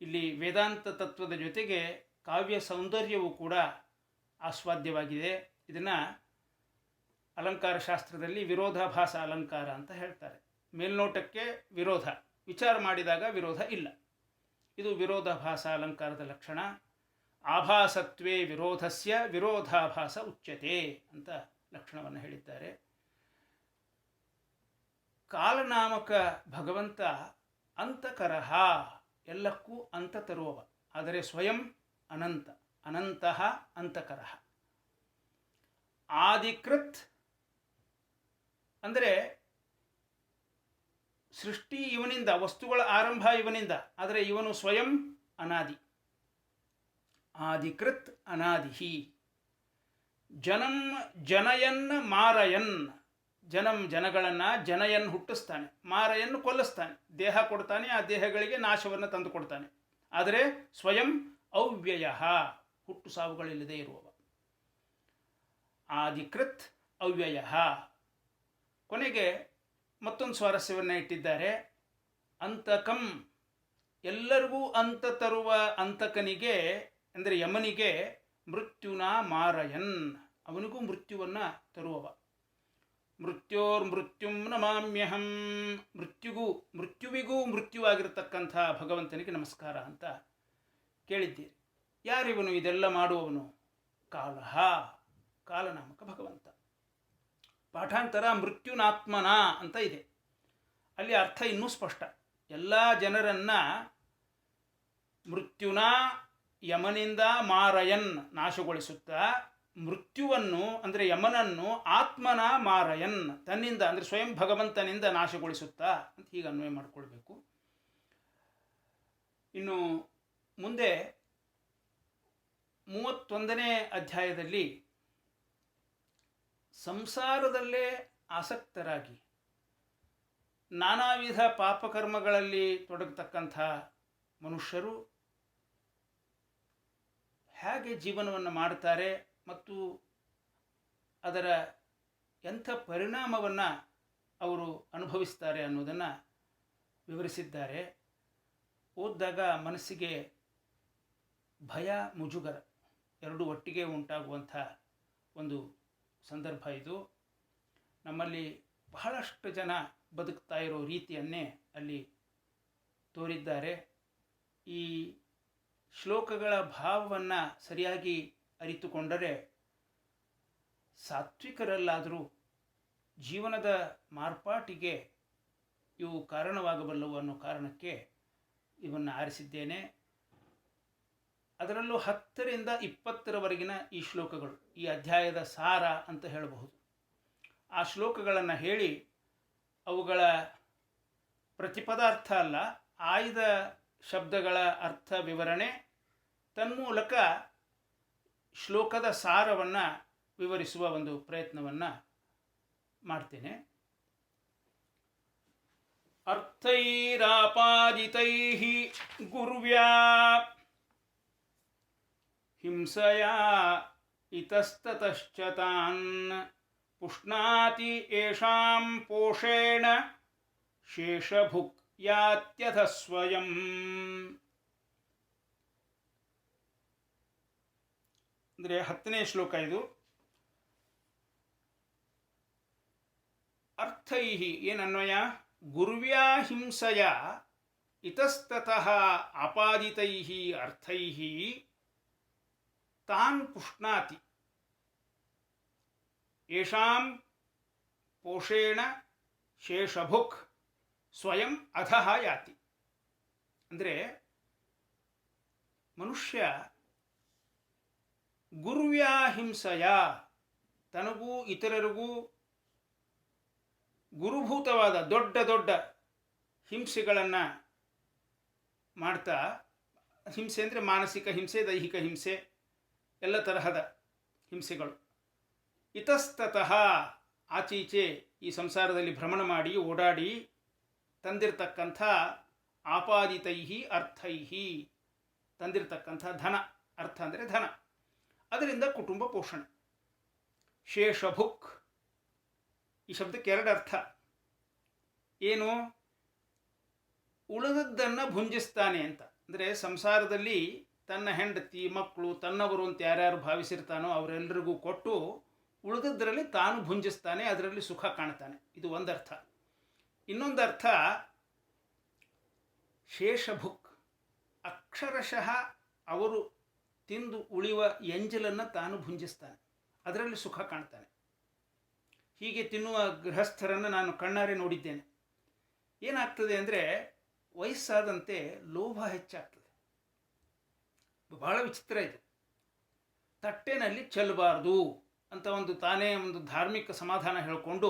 ಇಲ್ಲಿ ವೇದಾಂತ ತತ್ವದ ಜೊತೆಗೆ ಕಾವ್ಯ ಸೌಂದರ್ಯವೂ ಕೂಡ ಆಸ್ವಾದ್ಯವಾಗಿದೆ. ಇದನ್ನು ಅಲಂಕಾರ ಶಾಸ್ತ್ರದಲ್ಲಿ ವಿರೋಧಾಭಾಸ ಅಲಂಕಾರ ಅಂತ ಹೇಳ್ತಾರೆ. ಮೇಲ್ನೋಟಕ್ಕೆ ವಿರೋಧ, ವಿಚಾರ ಮಾಡಿದಾಗ ವಿರೋಧ ಇಲ್ಲ. ಇದು ವಿರೋಧಾಭಾಸ ಅಲಂಕಾರದ ಲಕ್ಷಣ. ಆಭಾಸತ್ವೇ ವಿರೋಧಸ್ಯ ವಿರೋಧಾಭಾಸ ಉಚ್ಯತೆ ಅಂತ ಲಕ್ಷಣವನ್ನು ಹೇಳಿದ್ದಾರೆ. ಕಾಲನಾಮಕ ಭಗವಂತ ಅಂತಕರಃ, ಎಲ್ಲಕ್ಕೂ ಅಂತ ತರುವವ, ಆದರೆ ಸ್ವಯಂ ಅನಂತ, ಅನಂತಃ ಅಂತಕರಃ. ಆದಿಕೃತ್ ಅಂದರೆ ಸೃಷ್ಟಿ ಇವನಿಂದ, ವಸ್ತುಗಳ ಆರಂಭ ಇವನಿಂದ, ಆದರೆ ಇವನು ಸ್ವಯಂ ಅನಾದಿ. ಆದಿಕೃತ್ ಅನಾದಿಹಿ. ಜನಂ ಜನಯನ್ ಮಾರಯನ್, ಜನಂ ಜನಗಳನ್ನು, ಜನಯನ್ ಹುಟ್ಟಿಸ್ತಾನೆ, ಮಾರಯನ್ನು ಕೊಲ್ಲಿಸ್ತಾನೆ, ದೇಹ ಕೊಡ್ತಾನೆ, ಆ ದೇಹಗಳಿಗೆ ನಾಶವನ್ನು ತಂದು ಕೊಡ್ತಾನೆ. ಆದರೆ ಸ್ವಯಂ ಅವ್ಯಯ, ಹುಟ್ಟು ಸಾವುಗಳಿಲ್ಲದೆ ಇರುವವ. ಆದಿಕೃತ್ ಅವ್ಯಯ. ಕೊನೆಗೆ ಮತ್ತೊಂದು ಸ್ವಾರಸ್ಯವನ್ನು ಇಟ್ಟಿದ್ದಾರೆ. ಅಂತಕಂ, ಎಲ್ಲರಿಗೂ ಅಂತ ತರುವ ಅಂತಕನಿಗೆ ಅಂದರೆ ಯಮನಿಗೆ ಮೃತ್ಯುನ ಮಾರಯನ್, ಅವನಿಗೂ ಮೃತ್ಯುವನ್ನು ತರುವವ. ಮೃತ್ಯೋರ್ಮೃತ್ಯುಂ ನಮಾಮ್ಯಹಂ, ಮೃತ್ಯುವಿಗೂ ಮೃತ್ಯುವಾಗಿರತಕ್ಕಂಥ ಭಗವಂತನಿಗೆ ನಮಸ್ಕಾರ ಅಂತ ಕೇಳಿದ್ದೀರಿ. ಯಾರಿವನು ಇದೆಲ್ಲ ಮಾಡುವವನು? ಕಾಲಃ, ಕಾಲನಾಮಕ ಭಗವಂತ. ಪಾಠಾಂತರ ಮೃತ್ಯುನಾತ್ಮನ ಅಂತ ಇದೆ. ಅಲ್ಲಿ ಅರ್ಥ ಇನ್ನೂ ಸ್ಪಷ್ಟ. ಎಲ್ಲ ಜನರನ್ನು ಮೃತ್ಯುನ, ಯಮನಿಂದ, ಮಾರಯನ್ ನಾಶಗೊಳಿಸುತ್ತಾ, ಮೃತ್ಯುವನ್ನು ಅಂದರೆ ಯಮನನ್ನು ಆತ್ಮನ ಮಾರಯನ್, ತನ್ನಿಂದ ಅಂದರೆ ಸ್ವಯಂ ಭಗವಂತನಿಂದ ನಾಶಗೊಳಿಸುತ್ತಾ ಅಂತ ಹೀಗೆ ಅನ್ವಯ ಮಾಡಿಕೊಳ್ಬೇಕು. ಇನ್ನು ಮುಂದೆ 31ನೇ ಅಧ್ಯಾಯದಲ್ಲಿ ಸಂಸಾರದಲ್ಲೇ ಆಸಕ್ತರಾಗಿ ನಾನಾ ವಿಧ ಪಾಪಕರ್ಮಗಳಲ್ಲಿ ತೊಡಗತಕ್ಕಂಥ ಮನುಷ್ಯರು ಹೇಗೆ ಜೀವನವನ್ನು ಮಾಡ್ತಾರೆ ಮತ್ತು ಅದರ ಎಂಥ ಪರಿಣಾಮವನ್ನು ಅವರು ಅನುಭವಿಸ್ತಾರೆ ಅನ್ನೋದನ್ನು ವಿವರಿಸಿದ್ದಾರೆ. ಓದಿದಾಗ ಮನಸ್ಸಿಗೆ ಭಯ, ಮುಜುಗರ ಎರಡೂ ಒಟ್ಟಿಗೆ ಉಂಟಾಗುವಂಥ ಒಂದು ಸಂದರ್ಭ ಇದು. ನಮ್ಮಲ್ಲಿ ಬಹಳಷ್ಟು ಜನ ಬದುಕ್ತಾ ಇರೋ ರೀತಿಯನ್ನೇ ಅಲ್ಲಿ ತೋರಿದ್ದಾರೆ. ಈ ಶ್ಲೋಕಗಳ ಭಾವವನ್ನು ಸರಿಯಾಗಿ ಅರಿತುಕೊಂಡರೆ ಸಾತ್ವಿಕರಲ್ಲಾದರೂ ಜೀವನದ ಮಾರ್ಪಾಟಿಗೆ ಇವು ಕಾರಣವಾಗಬಲ್ಲವು ಅನ್ನೋ ಕಾರಣಕ್ಕೆ ಇವನ್ನು ಆರಿಸಿದ್ದೇನೆ. ಅದರಲ್ಲೂ 10ರಿಂದ 20ರವರೆಗಿನ ಈ ಶ್ಲೋಕಗಳು ಈ ಅಧ್ಯಾಯದ ಸಾರ ಅಂತ ಹೇಳಬಹುದು. ಆ ಶ್ಲೋಕಗಳನ್ನು ಹೇಳಿ ಅವುಗಳ ಪ್ರತಿಪದಾರ್ಥ ಅಲ್ಲ, ಆಯ್ದ ಶಬ್ದಗಳ ಅರ್ಥ ವಿವರಣೆ, ತನ್ಮೂಲಕ ಶ್ಲೋಕದ ಸಾರವನ್ನು ವಿವರಿಸುವ ಒಂದು ಪ್ರಯತ್ನವನ್ನು ಮಾಡ್ತೇನೆ. ಅರ್ಥೈರಾಪಾದಿತೈಃ ಗುರ್ವ್ಯಾ ಹಿಂಸಯಾ ಇತಸ್ತತಶ್ಚ ತಾನ್ ಪುಷ್ಣಾತಿ ಯೇಷಾಂ ಪೋಷೇಣ ಶೇಷಭುಕ್ ಯಾತ್ಯಥ ಸ್ವಯಂ. ಅಂದರೆ 10ನೇ ಶ್ಲೋಕ ಇದು. ಅರ್ಥೈಃ ಏನನ್ವಯ? ಗುರ್ವ್ಯಾ ಹಿಂಸಯ ಇತಸ್ತತಃ ಆಪಾದಿತೈಃ ಅರ್ಥೈಃ ತಾನ್ ಪುಷ್ಣಾತಿ ಯೇಷಾಂ ಪೋಷೇಣ ಶೇಷಭುಕ್ ಸ್ವಯಂ ಅಧಃ ಯಾತಿ. ಅಂದರೆ ಮನುಷ್ಯ ಗುರ್ವ್ಯಾ ಹಿಂಸಯ ತನಗೂ ಇತರರಿಗೂ ಗುರುಭೂತವಾದ ದೊಡ್ಡ ದೊಡ್ಡ ಹಿಂಸೆಗಳನ್ನು ಮಾಡ್ತಾ, ಹಿಂಸೆ ಅಂದರೆ ಮಾನಸಿಕ ಹಿಂಸೆ, ದೈಹಿಕ ಹಿಂಸೆ, ಎಲ್ಲ ತರಹದ ಹಿಂಸೆಗಳು. ಇತಸ್ತತಃ ಆಚೀಚೆ ಈ ಸಂಸಾರದಲ್ಲಿ ಭ್ರಮಣ ಮಾಡಿ ಓಡಾಡಿ ತಂದಿರತಕ್ಕಂಥ ಆಪಾದಿತೈಹಿ ಅರ್ಥೈಹಿ ತಂದಿರತಕ್ಕಂಥ ಧನ, ಅರ್ಥ ಅಂದರೆ ಧನ, ಅದರಿಂದ ಕುಟುಂಬ ಪೋಷಣೆ. ಶೇಷಭುಕ್ ಈ ಶಬ್ದಕ್ಕೆ 2 ಅರ್ಥ. ಏನು? ಉಳಿದದ್ದನ್ನು ಭುಂಜಿಸ್ತಾನೆ ಅಂತ. ಅಂದರೆ ಸಂಸಾರದಲ್ಲಿ ತನ್ನ ಹೆಂಡತಿ ಮಕ್ಕಳು ತನ್ನವರು ಅಂತ ಯಾರ್ಯಾರು ಭಾವಿಸಿರ್ತಾನೋ ಅವರೆಲ್ಲರಿಗೂ ಕೊಟ್ಟು ಉಳಿದದ್ದರಲ್ಲಿ ತಾನು ಭುಂಜಿಸ್ತಾನೆ, ಅದರಲ್ಲಿ ಸುಖ ಕಾಣ್ತಾನೆ. ಇದು ಒಂದರ್ಥ. ಇನ್ನೊಂದು ಅರ್ಥ ಶೇಷಭುಕ್, ಅಕ್ಷರಶಃ ಅವರು ತಿಂದು ಉಳಿಯುವ ಎಂಜಲನ್ನು ತಾನು ಭುಂಜಿಸ್ತಾನೆ, ಅದರಲ್ಲಿ ಸುಖ ಕಾಣ್ತಾನೆ. ಹೀಗೆ ತಿನ್ನುವ ಗೃಹಸ್ಥರನ್ನು ನಾನು ಕಣ್ಣಾರೆ ನೋಡಿದ್ದೇನೆ. ಏನಾಗ್ತದೆ ಅಂದರೆ ವಯಸ್ಸಾದಂತೆ ಲೋಭ ಹೆಚ್ಚಾಗ್ತದೆ. ಬಹಳ ವಿಚಿತ್ರ ಇದು. ತಟ್ಟೆನಲ್ಲಿ ಚೆಲ್ಲಬಾರ್ದು ಅಂತ ತಾನೇ ಒಂದು ಧಾರ್ಮಿಕ ಸಮಾಧಾನ ಹೇಳಿಕೊಂಡು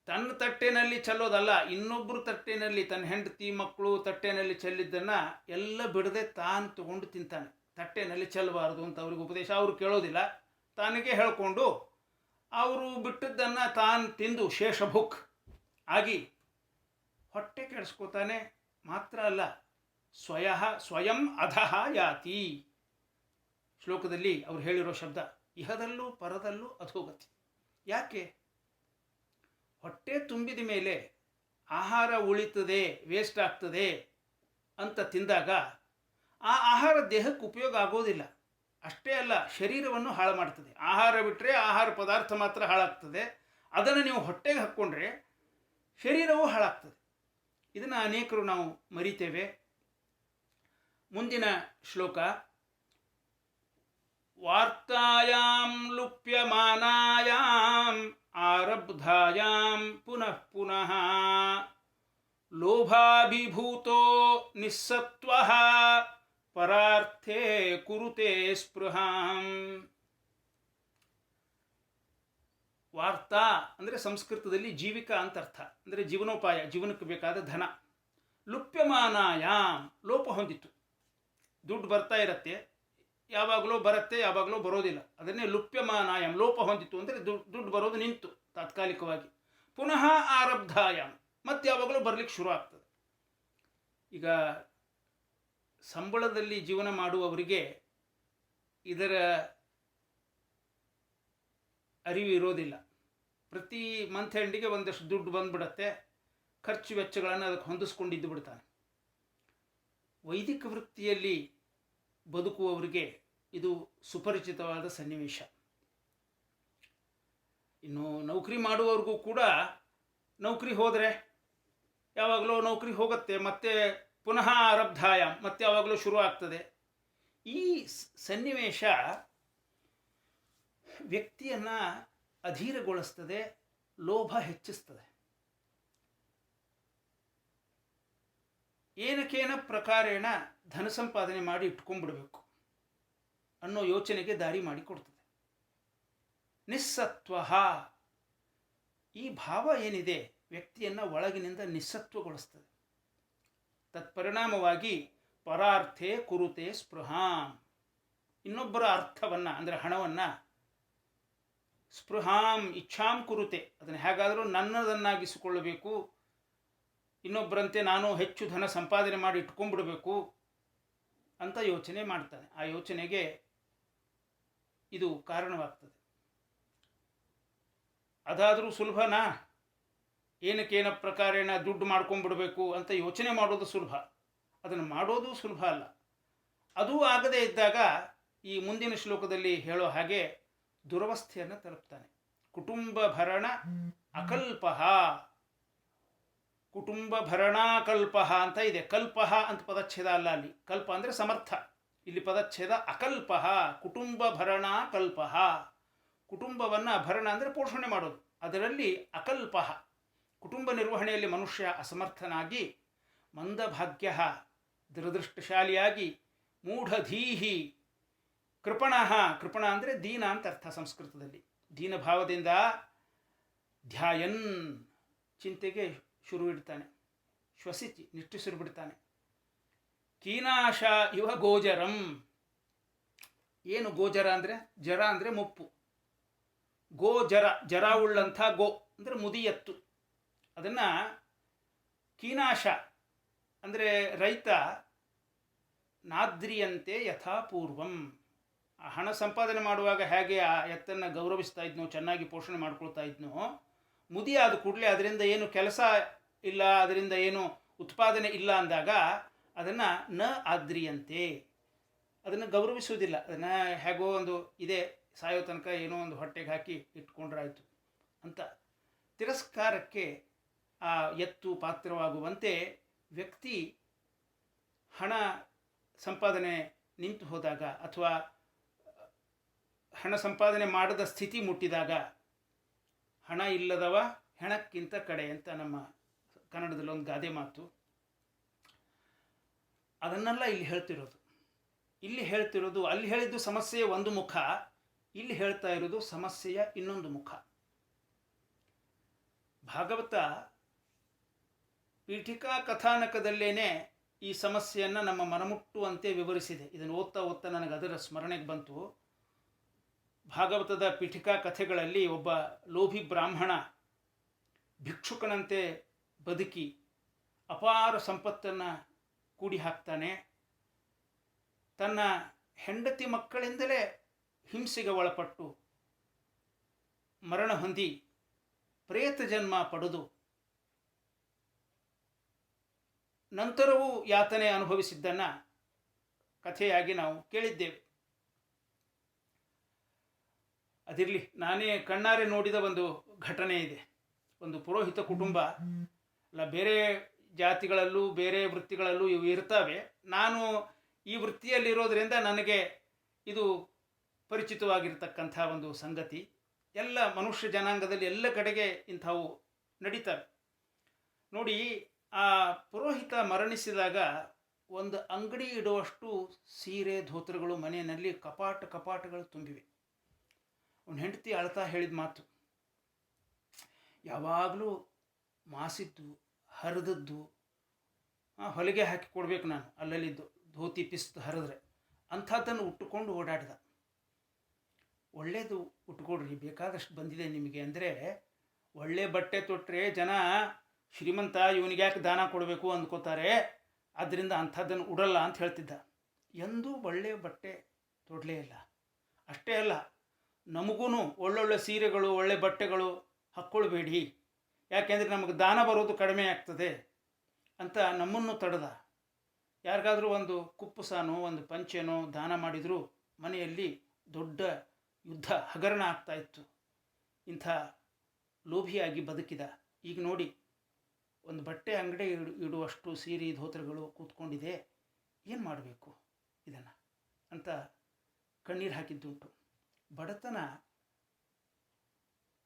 ತನ್ನ ತಟ್ಟೆನಲ್ಲಿ ಚೆಲ್ಲೋದಲ್ಲ, ಇನ್ನೊಬ್ಬರು ತಟ್ಟೆನಲ್ಲಿ, ತನ್ನ ಹೆಂಡತಿ ಮಕ್ಕಳು ತಟ್ಟೆನಲ್ಲಿ ಚೆಲ್ಲಿದ್ದನ್ನು ಎಲ್ಲ ಬಿಡದೆ ತಾನು ತಗೊಂಡು ತಿಂತಾನೆ. ತಟ್ಟೆನಲ್ಲಿ ಚೆಲ್ಲಬಾರ್ದು ಅಂತ ಅವ್ರಿಗೆ ಉಪದೇಶ ಅವರು ಕೇಳೋದಿಲ್ಲ, ತಾನಿಗೆ ಹೇಳಿಕೊಂಡು ಅವರು ಬಿಟ್ಟದ್ದನ್ನು ತಾನು ತಿಂದು ಶೇಷಭುಕ್ ಆಗಿ ಹೊಟ್ಟೆ ಕೆಡಿಸ್ಕೋತಾನೆ. ಮಾತ್ರ ಅಲ್ಲ, ಸ್ವಯಂ ಅಧಃ ಯಾತಿ. ಶ್ಲೋಕದಲ್ಲಿ ಅವ್ರು ಹೇಳಿರೋ ಶಬ್ದ ಇಹದಲ್ಲೂ ಪರದಲ್ಲೂ ಅಧೋಗತಿ. ಯಾಕೆ? ಹೊಟ್ಟೆ ತುಂಬಿದ ಮೇಲೆ ಆಹಾರ ಉಳಿತದೆ, ವೇಸ್ಟ್ ಆಗ್ತದೆ ಅಂತ ತಿಂದಾಗ ಆ ಆಹಾರ ದೇಹಕ್ಕೆ ಉಪಯೋಗ ಆಗೋದಿಲ್ಲ. ಅಷ್ಟೇ ಅಲ್ಲ, ಶರೀರವನ್ನು ಹಾಳು ಮಾಡ್ತದೆ. ಆಹಾರ ಬಿಟ್ಟರೆ ಆಹಾರ ಪದಾರ್ಥ ಮಾತ್ರ ಹಾಳಾಗ್ತದೆ, ಅದನ್ನು ನೀವು ಹೊಟ್ಟೆಗೆ ಹಾಕ್ಕೊಂಡ್ರೆ ಶರೀರವೂ ಹಾಳಾಗ್ತದೆ. ಇದನ್ನು ಅನೇಕರು ನಾವು ಮರಿತೇವೆ. ಮುಂದಿನ ಶ್ಲೋಕ ವಾರ್ತಾಯಾಂ ಲುಪ್ಯಮಾನಾಯಾಂ ಆರಬ್ಧಾಯಾಂ ಪುನಃ ಪುನಃ ಲೋಭಾಭಿಭೂತೋ ನಿಸ್ಸತ್ವಃ ಪರಾರ್ಥೇ ಕುರುತೆ ಸ್ಪೃಹಾಂ. ವಾರ್ತಾ ಅಂದರೆ ಸಂಸ್ಕೃತದಲ್ಲಿ ಜೀವಿಕಾ ಅಂತ ಅರ್ಥ. ಅಂದರೆ ಜೀವನೋಪಾಯ, ಜೀವನಕ್ಕೆ ಬೇಕಾದ ಧನ. ಲುಪ್ಯಮಾನಾಯಾಮ್ ಲೋಪ ಹೊಂದಿತ್ತು. ದುಡ್ಡು ಬರ್ತಾ ಇರತ್ತೆ, ಯಾವಾಗಲೂ ಬರುತ್ತೆ, ಯಾವಾಗಲೂ ಬರೋದಿಲ್ಲ. ಅದನ್ನೇ ಲುಪ್ಯಮಾನಾಯಾಮ್, ಲೋಪ ಹೊಂದಿತ್ತು ಅಂದರೆ ದುಡ್ಡು ಬರೋದು ನಿಂತು ತಾತ್ಕಾಲಿಕವಾಗಿ. ಪುನಃ ಆರಬ್ಧಾಯಾಮ್, ಮತ್ತೆ ಯಾವಾಗಲೂ ಬರಲಿಕ್ಕೆ ಶುರು ಆಗ್ತದೆ. ಈಗ ಸಂಬಳದಲ್ಲಿ ಜೀವನ ಮಾಡುವವರಿಗೆ ಇದರ ಅರಿವು ಇರೋದಿಲ್ಲ. ಪ್ರತಿ ಮಂತ್ ಎಂಡಿಗೆ ಒಂದಷ್ಟು ದುಡ್ಡು ಬಂದ್ಬಿಡತ್ತೆ, ಖರ್ಚು ವೆಚ್ಚಗಳನ್ನು ಅದಕ್ಕೆ ಹೊಂದಿಸ್ಕೊಂಡಿದ್ದು ಬಿಡ್ತಾನೆ. ವೈದಿಕ ವೃತ್ತಿಯಲ್ಲಿ ಬದುಕುವವರಿಗೆ ಇದು ಸುಪರಿಚಿತವಾದ ಸನ್ನಿವೇಶ. ಇನ್ನು ನೌಕರಿ ಮಾಡುವವ್ರಿಗೂ ಕೂಡ ನೌಕರಿ ಹೋದರೆ ಯಾವಾಗಲೂ ನೌಕರಿ ಹೋಗುತ್ತೆ, ಮತ್ತೆ ಪುನಃ ಆರಬ್ಧಾಯ, ಮತ್ತೆ ಯಾವಾಗಲೂ ಶುರು ಆಗ್ತದೆ. ಈ ಸನ್ನಿವೇಶ ವ್ಯಕ್ತಿಯನ್ನು ಅಧೀರಗೊಳಿಸ್ತದೆ, ಲೋಭ ಹೆಚ್ಚಿಸ್ತದೆ. ಏನಕ್ಕೇನ ಪ್ರಕಾರೇಣ ಧನ ಸಂಪಾದನೆ ಮಾಡಿ ಇಟ್ಕೊಂಡ್ಬಿಡ್ಬೇಕು ಅನ್ನೋ ಯೋಚನೆಗೆ ದಾರಿ ಮಾಡಿಕೊಡ್ತದೆ. ನಿಸ್ಸತ್ವ, ಈ ಭಾವ ಏನಿದೆ ವ್ಯಕ್ತಿಯನ್ನು ಒಳಗಿನಿಂದ ನಿಸ್ಸತ್ವಗೊಳಿಸ್ತದೆ. ತತ್ಪರಿಣಾಮವಾಗಿ ಪರಾರ್ಥೆ ಕುರುತೆ ಸ್ಪೃಹಾಂ, ಇನ್ನೊಬ್ಬರ ಅರ್ಥವನ್ನು ಅಂದರೆ ಹಣವನ್ನು ಸ್ಪೃಹಾಂ ಇಚ್ಛಾಂ ಕುರುತೆ, ಅದನ್ನು ಹೇಗಾದರೂ ನನ್ನದನ್ನಾಗಿಸಿಕೊಳ್ಳಬೇಕು, ಇನ್ನೊಬ್ಬರಂತೆ ನಾನು ಹೆಚ್ಚು ಧನ ಸಂಪಾದನೆ ಮಾಡಿ ಇಟ್ಕೊಂಡ್ಬಿಡಬೇಕು ಅಂತ ಯೋಚನೆ ಮಾಡ್ತಾನೆ. ಆ ಯೋಚನೆಗೆ ಇದು ಕಾರಣವಾಗ್ತದೆ. ಅದಾದರೂ ಸುಲಭನಾ? ಏನಕ್ಕೇನ ಪ್ರಕಾರೇಣ ದುಡ್ಡು ಮಾಡ್ಕೊಂಡ್ಬಿಡ್ಬೇಕು ಅಂತ ಯೋಚನೆ ಮಾಡೋದು ಸುಲಭ, ಅದನ್ನು ಮಾಡೋದು ಸುಲಭ ಅಲ್ಲ. ಅದೂ ಆಗದೇ ಇದ್ದಾಗ ಈ ಮುಂದಿನ ಶ್ಲೋಕದಲ್ಲಿ ಹೇಳೋ ಹಾಗೆ ದುರವಸ್ಥೆಯನ್ನು ತಲುಪ್ತಾನೆ. ಕುಟುಂಬ ಭರಣ ಅಕಲ್ಪಃ, ಕುಟುಂಬ ಭರಣಾಕಲ್ಪಃ ಅಂತ ಇದೆ. ಕಲ್ಪಃ ಅಂತ ಪದಚ್ಛೇದ ಅಲ್ಲ, ಅಲ್ಲಿ ಕಲ್ಪ ಅಂದರೆ ಸಮರ್ಥ, ಇಲ್ಲಿ ಪದಚ್ಛೇದ ಅಕಲ್ಪಃ. ಕುಟುಂಬ ಭರಣಾಕಲ್ಪಃ, ಕುಟುಂಬವನ್ನು ಭರಣ ಅಂದರೆ ಪೋಷಣೆ ಮಾಡೋದು, ಅದರಲ್ಲಿ ಅಕಲ್ಪಃ, ಕುಟುಂಬ ನಿರ್ವಹಣೆಯಲ್ಲಿ ಮನುಷ್ಯ ಅಸಮರ್ಥನಾಗಿ, ಮಂದಭಾಗ್ಯ ದುರದೃಷ್ಟಶಾಲಿಯಾಗಿ, ಮೂಢಧೀಹಿ ಕೃಪಣಃ, ಕೃಪಣ ಅಂದರೆ ದೀನ ಅಂತ ಅರ್ಥ ಸಂಸ್ಕೃತದಲ್ಲಿ, ದೀನಭಾವದಿಂದ ಧ್ಯಾಯನ್ ಚಿಂತೆಗೆ ಶುರು ಇಡ್ತಾನೆ, ಶ್ವಸಿಸಿ ನಿಟ್ಟುಸಿರು ಬಿಡ್ತಾನೆ. ಕೀನಾಶ ಇವ ಗೋಜರಂ, ಏನು ಗೋಜರ ಅಂದರೆ, ಜರ ಅಂದರೆ ಮುಪ್ಪು, ಗೋಜರ ಜರ ಉಳ್ಳಂಥ ಗೋ ಅಂದರೆ ಮುದಿಯತ್ತು, ಅದನ್ನು ಕೀನಾಶ ಅಂದರೆ ರೈತ ನಾದ್ರಿಯಂತೆ ಯಥಾಪೂರ್ವಂ, ಹಣ ಸಂಪಾದನೆ ಮಾಡುವಾಗ ಹೇಗೆ ಆ ಎತ್ತನ್ನು ಗೌರವಿಸ್ತಾ ಇದ್ನೋ, ಚೆನ್ನಾಗಿ ಪೋಷಣೆ ಮಾಡ್ಕೊಳ್ತಾ ಇದ್ನೋ, ಮುದಿ ಆದ ಕೂಡಲೇ ಅದರಿಂದ ಏನು ಕೆಲಸ ಇಲ್ಲ, ಅದರಿಂದ ಏನು ಉತ್ಪಾದನೆ ಇಲ್ಲ ಅಂದಾಗ ಅದನ್ನು ನ ಆದ್ರಿಯಂತೆ, ಅದನ್ನು ಗೌರವಿಸುವುದಿಲ್ಲ. ಅದನ್ನು ಹೇಗೋ ಒಂದು ಇದೆ, ಸಾಯೋ ತನಕ ಏನೋ ಒಂದು ಹೊಟ್ಟೆಗೆ ಹಾಕಿ ಇಟ್ಕೊಂಡ್ರಾಯ್ತು ಅಂತ ತಿರಸ್ಕಾರಕ್ಕೆ ಆ ಎತ್ತು ಪಾತ್ರವಾಗುವಂತೆ ವ್ಯಕ್ತಿ ಹಣ ಸಂಪಾದನೆ ನಿಂತು ಹೋದಾಗ ಅಥವಾ ಹಣ ಸಂಪಾದನೆ ಮಾಡದ ಸ್ಥಿತಿ ಮುಟ್ಟಿದಾಗ, ಹಣ ಇಲ್ಲದವ ಹೆಣಕ್ಕಿಂತ ಕಡೆ ಅಂತ ನಮ್ಮ ಕನ್ನಡದಲ್ಲಿ ಒಂದು ಗಾದೆ ಮಾತು, ಅದನ್ನೆಲ್ಲ ಇಲ್ಲಿ ಹೇಳ್ತಿರೋದು. ಇಲ್ಲಿ ಹೇಳ್ತಿರೋದು, ಅಲ್ಲಿ ಹೇಳಿದ್ದು ಸಮಸ್ಯೆಯ ಒಂದು ಮುಖ, ಇಲ್ಲಿ ಹೇಳ್ತಾ ಇರೋದು ಸಮಸ್ಯೆಯ ಇನ್ನೊಂದು ಮುಖ. ಭಾಗವತ ಪೀಠಿಕಾ ಕಥಾನಕದಲ್ಲೇನೆ ಈ ಸಮಸ್ಯೆಯನ್ನು ನಮ್ಮ ಮನಮುಟ್ಟುವಂತೆ ವಿವರಿಸಿದೆ. ಇದನ್ನು ಓದ್ತಾ ಓದ್ತಾ ನನಗೆ ಅದರ ಸ್ಮರಣೆಗೆ ಬಂತು. ಭಾಗವತದ ಪೀಠಿಕಾ ಕಥೆಗಳಲ್ಲಿ ಒಬ್ಬ ಲೋಭಿ ಬ್ರಾಹ್ಮಣ ಭಿಕ್ಷುಕನಂತೆ ಬದುಕಿ ಅಪಾರ ಸಂಪತ್ತನ್ನು ಕೂಡಿ ಹಾಕ್ತಾನೆ. ತನ್ನ ಹೆಂಡತಿ ಮಕ್ಕಳಿಂದಲೇ ಹಿಂಸೆಗೆ ಒಳಪಟ್ಟು ಮರಣ ಹೊಂದಿ ಪ್ರೇತ ಜನ್ಮ ಪಡೆದು ನಂತರವೂ ಯಾತನೆ ಅನುಭವಿಸಿದ್ದನ್ನು ಕಥೆಯಾಗಿ ನಾವು ಕೇಳಿದ್ದೇವೆ. ಅದಿರಲಿ, ನಾನೇ ಕಣ್ಣಾರೆ ನೋಡಿದ ಒಂದು ಘಟನೆ ಇದೆ. ಒಂದು ಪುರೋಹಿತ ಕುಟುಂಬ, ಅಲ್ಲ ಬೇರೆ ಜಾತಿಗಳಲ್ಲೂ ಬೇರೆ ವೃತ್ತಿಗಳಲ್ಲೂ ಇವು ಇರ್ತವೆ. ನಾನು ಈ ವೃತ್ತಿಯಲ್ಲಿರೋದರಿಂದ ನನಗೆ ಇದು ಪರಿಚಿತವಾಗಿರ್ತಕ್ಕಂಥ ಒಂದು ಸಂಗತಿ. ಎಲ್ಲ ಮನುಷ್ಯ ಜನಾಂಗದಲ್ಲಿ ಎಲ್ಲ ಕಡೆಗೆ ಇಂಥವು ನಡೀತವೆ. ನೋಡಿ, ಆ ಪುರೋಹಿತ ಮರಣಿಸಿದಾಗ ಒಂದು ಅಂಗಡಿ ಇಡುವಷ್ಟು ಸೀರೆ ಧೋತ್ರಗಳು ಮನೆಯಲ್ಲಿ ಕಪಾಟಗಳು ತುಂಬಿವೆ. ಅವನ ಹೆಂಡತಿ ಅಳ್ತಾ ಹೇಳಿದ ಮಾತು, ಯಾವಾಗಲೂ ಮಾಸಿದ್ದು ಹರಿದದ್ದು ಹೊಲಿಗೆ ಹಾಕಿ ಕೊಡ್ಬೇಕು ನಾನು, ಅಲ್ಲಲ್ಲಿದ್ದು ಧೋತಿ ಪಿಸ್ತು ಹರಿದ್ರೆ ಅಂಥದ್ದನ್ನು ಉಟ್ಟುಕೊಂಡು ಓಡಾಡಿದ. ಒಳ್ಳೆಯದು ಉಟ್ಕೊಡ್ರಿ, ಬೇಕಾದಷ್ಟು ಬಂದಿದೆ ನಿಮಗೆ ಅಂದರೆ, ಒಳ್ಳೆ ಬಟ್ಟೆ ತೊಟ್ಟರೆ ಜನ ಶ್ರೀಮಂತ, ಇವನಿಗೆ ಯಾಕೆ ದಾನ ಕೊಡಬೇಕು ಅಂದ್ಕೋತಾರೆ, ಆದ್ದರಿಂದ ಅಂಥದ್ದನ್ನು ಉಡಲ್ಲ ಅಂತ ಹೇಳ್ತಿದ್ದ. ಎಂದೂ ಒಳ್ಳೆಯ ಬಟ್ಟೆ ತೊಡಲೇ ಇಲ್ಲ. ಅಷ್ಟೇ ಅಲ್ಲ, ನಮಗೂ ಒಳ್ಳೊಳ್ಳೆ ಸೀರೆಗಳು ಒಳ್ಳೆ ಬಟ್ಟೆಗಳು ಹಾಕ್ಕೊಳ್ಬೇಡಿ, ಯಾಕೆಂದರೆ ನಮಗೆ ದಾನ ಬರೋದು ಕಡಿಮೆ ಆಗ್ತದೆ ಅಂತ ನಮ್ಮನ್ನು ತಡೆದ. ಯಾರಿಗಾದರೂ ಒಂದು ಕುಪ್ಪುಸಾನೋ ಒಂದು ಪಂಚೆನೋ ದಾನ ಮಾಡಿದರೂ ಮನೆಯಲ್ಲಿ ದೊಡ್ಡ ಯುದ್ಧ ಹಗರಣ ಆಗ್ತಾ ಇತ್ತು. ಇಂಥ ಲೋಭಿಯಾಗಿ ಬದುಕಿದ. ಈಗ ನೋಡಿ, ಒಂದು ಬಟ್ಟೆ ಅಂಗಡಿ ಇಡುವಷ್ಟು ಸೀರೆ ಧೋತ್ರಗಳು ಕೂತ್ಕೊಂಡಿದೆ, ಏನು ಮಾಡಬೇಕು ಇದನ್ನು ಅಂತ ಕಣ್ಣೀರು ಹಾಕಿದ್ದುಂಟು. ಬಡತನ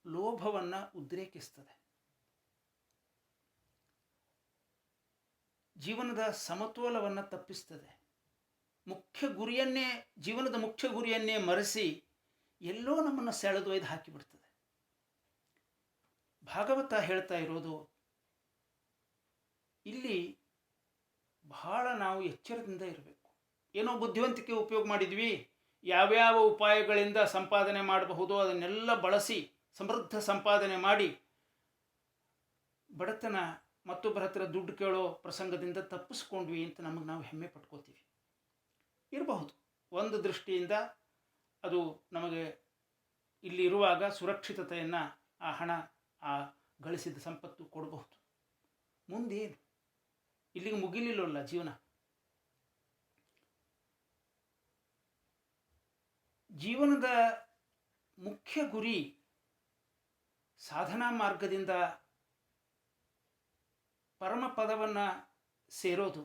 ಲೋಭವನ್ನು ಉದ್ರೇಕಿಸ್ತದೆ. ಜೀವನದ ಸಮತೋಲವನ್ನು ತಪ್ಪಿಸ್ತದೆ. ಜೀವನದ ಮುಖ್ಯ ಗುರಿಯನ್ನೇ ಮರೆಸಿ ಎಲ್ಲೋ ನಮ್ಮನ್ನು ಸೆಳೆದೊಯ್ದು ಹಾಕಿಬಿಡ್ತದೆ. ಭಾಗವತ ಹೇಳ್ತಾ ಇರೋದು ಇಲ್ಲಿ ಬಹಳ ನಾವು ಎಚ್ಚರದಿಂದ ಇರಬೇಕು. ಏನೋ ಬುದ್ಧಿವಂತಿಕೆ ಉಪಯೋಗ ಮಾಡಿದ್ವಿ, ಯಾವ್ಯಾವ ಉಪಾಯಗಳಿಂದ ಸಂಪಾದನೆ ಮಾಡಬಹುದು ಅದನ್ನೆಲ್ಲ ಬಳಸಿ ಸಮೃದ್ಧ ಸಂಪಾದನೆ ಮಾಡಿ ಬಡತನ ಮತ್ತೊಬ್ಬರ ಹತ್ರ ದುಡ್ಡು ಕೇಳೋ ಪ್ರಸಂಗದಿಂದ ತಪ್ಪಿಸ್ಕೊಂಡ್ವಿ ಅಂತ ನಮಗೆ ನಾವು ಹೆಮ್ಮೆ ಪಟ್ಕೋತೀವಿ. ಇರಬಹುದು, ಒಂದು ದೃಷ್ಟಿಯಿಂದ ಅದು ನಮಗೆ ಇಲ್ಲಿ ಇರುವಾಗ ಸುರಕ್ಷಿತತೆಯನ್ನು ಆ ಹಣ, ಆ ಗಳಿಸಿದ ಸಂಪತ್ತು ಕೊಡಬಹುದು. ಮುಂದೇನು? ಇಲ್ಲಿಗೆ ಮುಗಿಲಿಲ್ಲವಲ್ಲ ಜೀವನ. ಜೀವನದ ಮುಖ್ಯ ಗುರಿ ಸಾಧನಾ ಮಾರ್ಗದಿಂದ ಪರಮ ಪದವನ್ನು ಸೇರೋದು.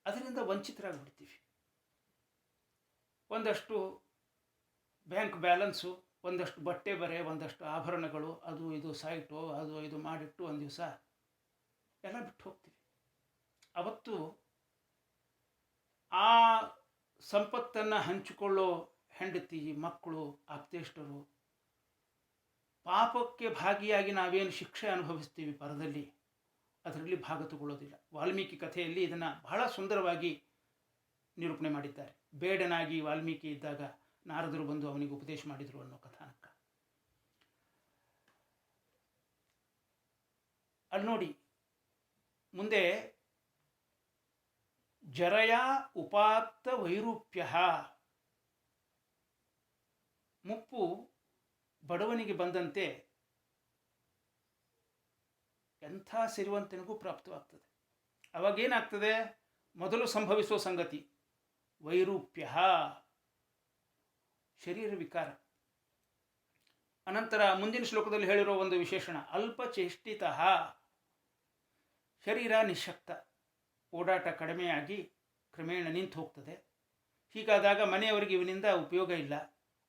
ಅದರಿಂದ ವಂಚಿತರಾಗ್ಬಿಡ್ತೀವಿ. ಒಂದಷ್ಟು ಬ್ಯಾಂಕ್ ಬ್ಯಾಲೆನ್ಸು, ಒಂದಷ್ಟು ಬಟ್ಟೆ ಬರೆ, ಒಂದಷ್ಟು ಆಭರಣಗಳು, ಅದು ಇದು ಸೈಟು, ಅದು ಇದು ಮಾಡಿಟ್ಟು ಒಂದು ದಿವಸ ಎಲ್ಲ ಬಿಟ್ಟು ಹೋಗ್ತೀವಿ. ಅವತ್ತು ಆ ಸಂಪತ್ತನ್ನು ಹಂಚಿಕೊಳ್ಳೋ ಹೆಂಡತಿ, ಮಕ್ಕಳು, ಆಪ್ತೇಷ್ಟರು, ಪಾಪಕ್ಕೆ ಭಾಗಿಯಾಗಿ ನಾವೇನು ಶಿಕ್ಷೆ ಅನುಭವಿಸ್ತೀವಿ ಪರದಲ್ಲಿ, ಅದರಲ್ಲಿ ಭಾಗ ತಗೊಳ್ಳೋದಿಲ್ಲ. ವಾಲ್ಮೀಕಿ ಕಥೆಯಲ್ಲಿ ಇದನ್ನು ಬಹಳ ಸುಂದರವಾಗಿ ನಿರೂಪಣೆ ಮಾಡಿದ್ದಾರೆ. ಬೇಡನಾಗಿ ವಾಲ್ಮೀಕಿ ಇದ್ದಾಗ ನಾರದರು ಬಂದು ಅವನಿಗೆ ಉಪದೇಶ ಮಾಡಿದರು ಅನ್ನೋ ಕಥಾನಕ. ಅಲ್ಲಿ ನೋಡಿ, ಮುಂದೆ ಜರಯ ಉಪಾತ್ತ ವೈರೂಪ್ಯ, ಮುಪ್ಪು ಬಡವನಿಗೆ ಬಂದಂತೆ ಎಂಥ ಸಿರಿವಂತನಿಗೂ ಪ್ರಾಪ್ತವಾಗ್ತದೆ. ಅವಾಗೇನಾಗ್ತದೆ? ಮೊದಲು ಸಂಭವಿಸುವ ಸಂಗತಿ ವೈರೂಪ್ಯ, ಶರೀರ ವಿಕಾರ. ಅನಂತರ ಮುಂದಿನ ಶ್ಲೋಕದಲ್ಲಿ ಹೇಳಿರೋ ಒಂದು ವಿಶೇಷಣ ಅಲ್ಪಚೇಷ್ಟಿತ, ಶರೀರ ನಿಶಕ್ತ, ಓಡಾಟ ಕಡಿಮೆಯಾಗಿ ಕ್ರಮೇಣ ನಿಂತು ಹೋಗ್ತದೆ. ಹೀಗಾದಾಗ ಮನೆಯವರಿಗೆ ಇವನಿಂದ ಉಪಯೋಗ ಇಲ್ಲ,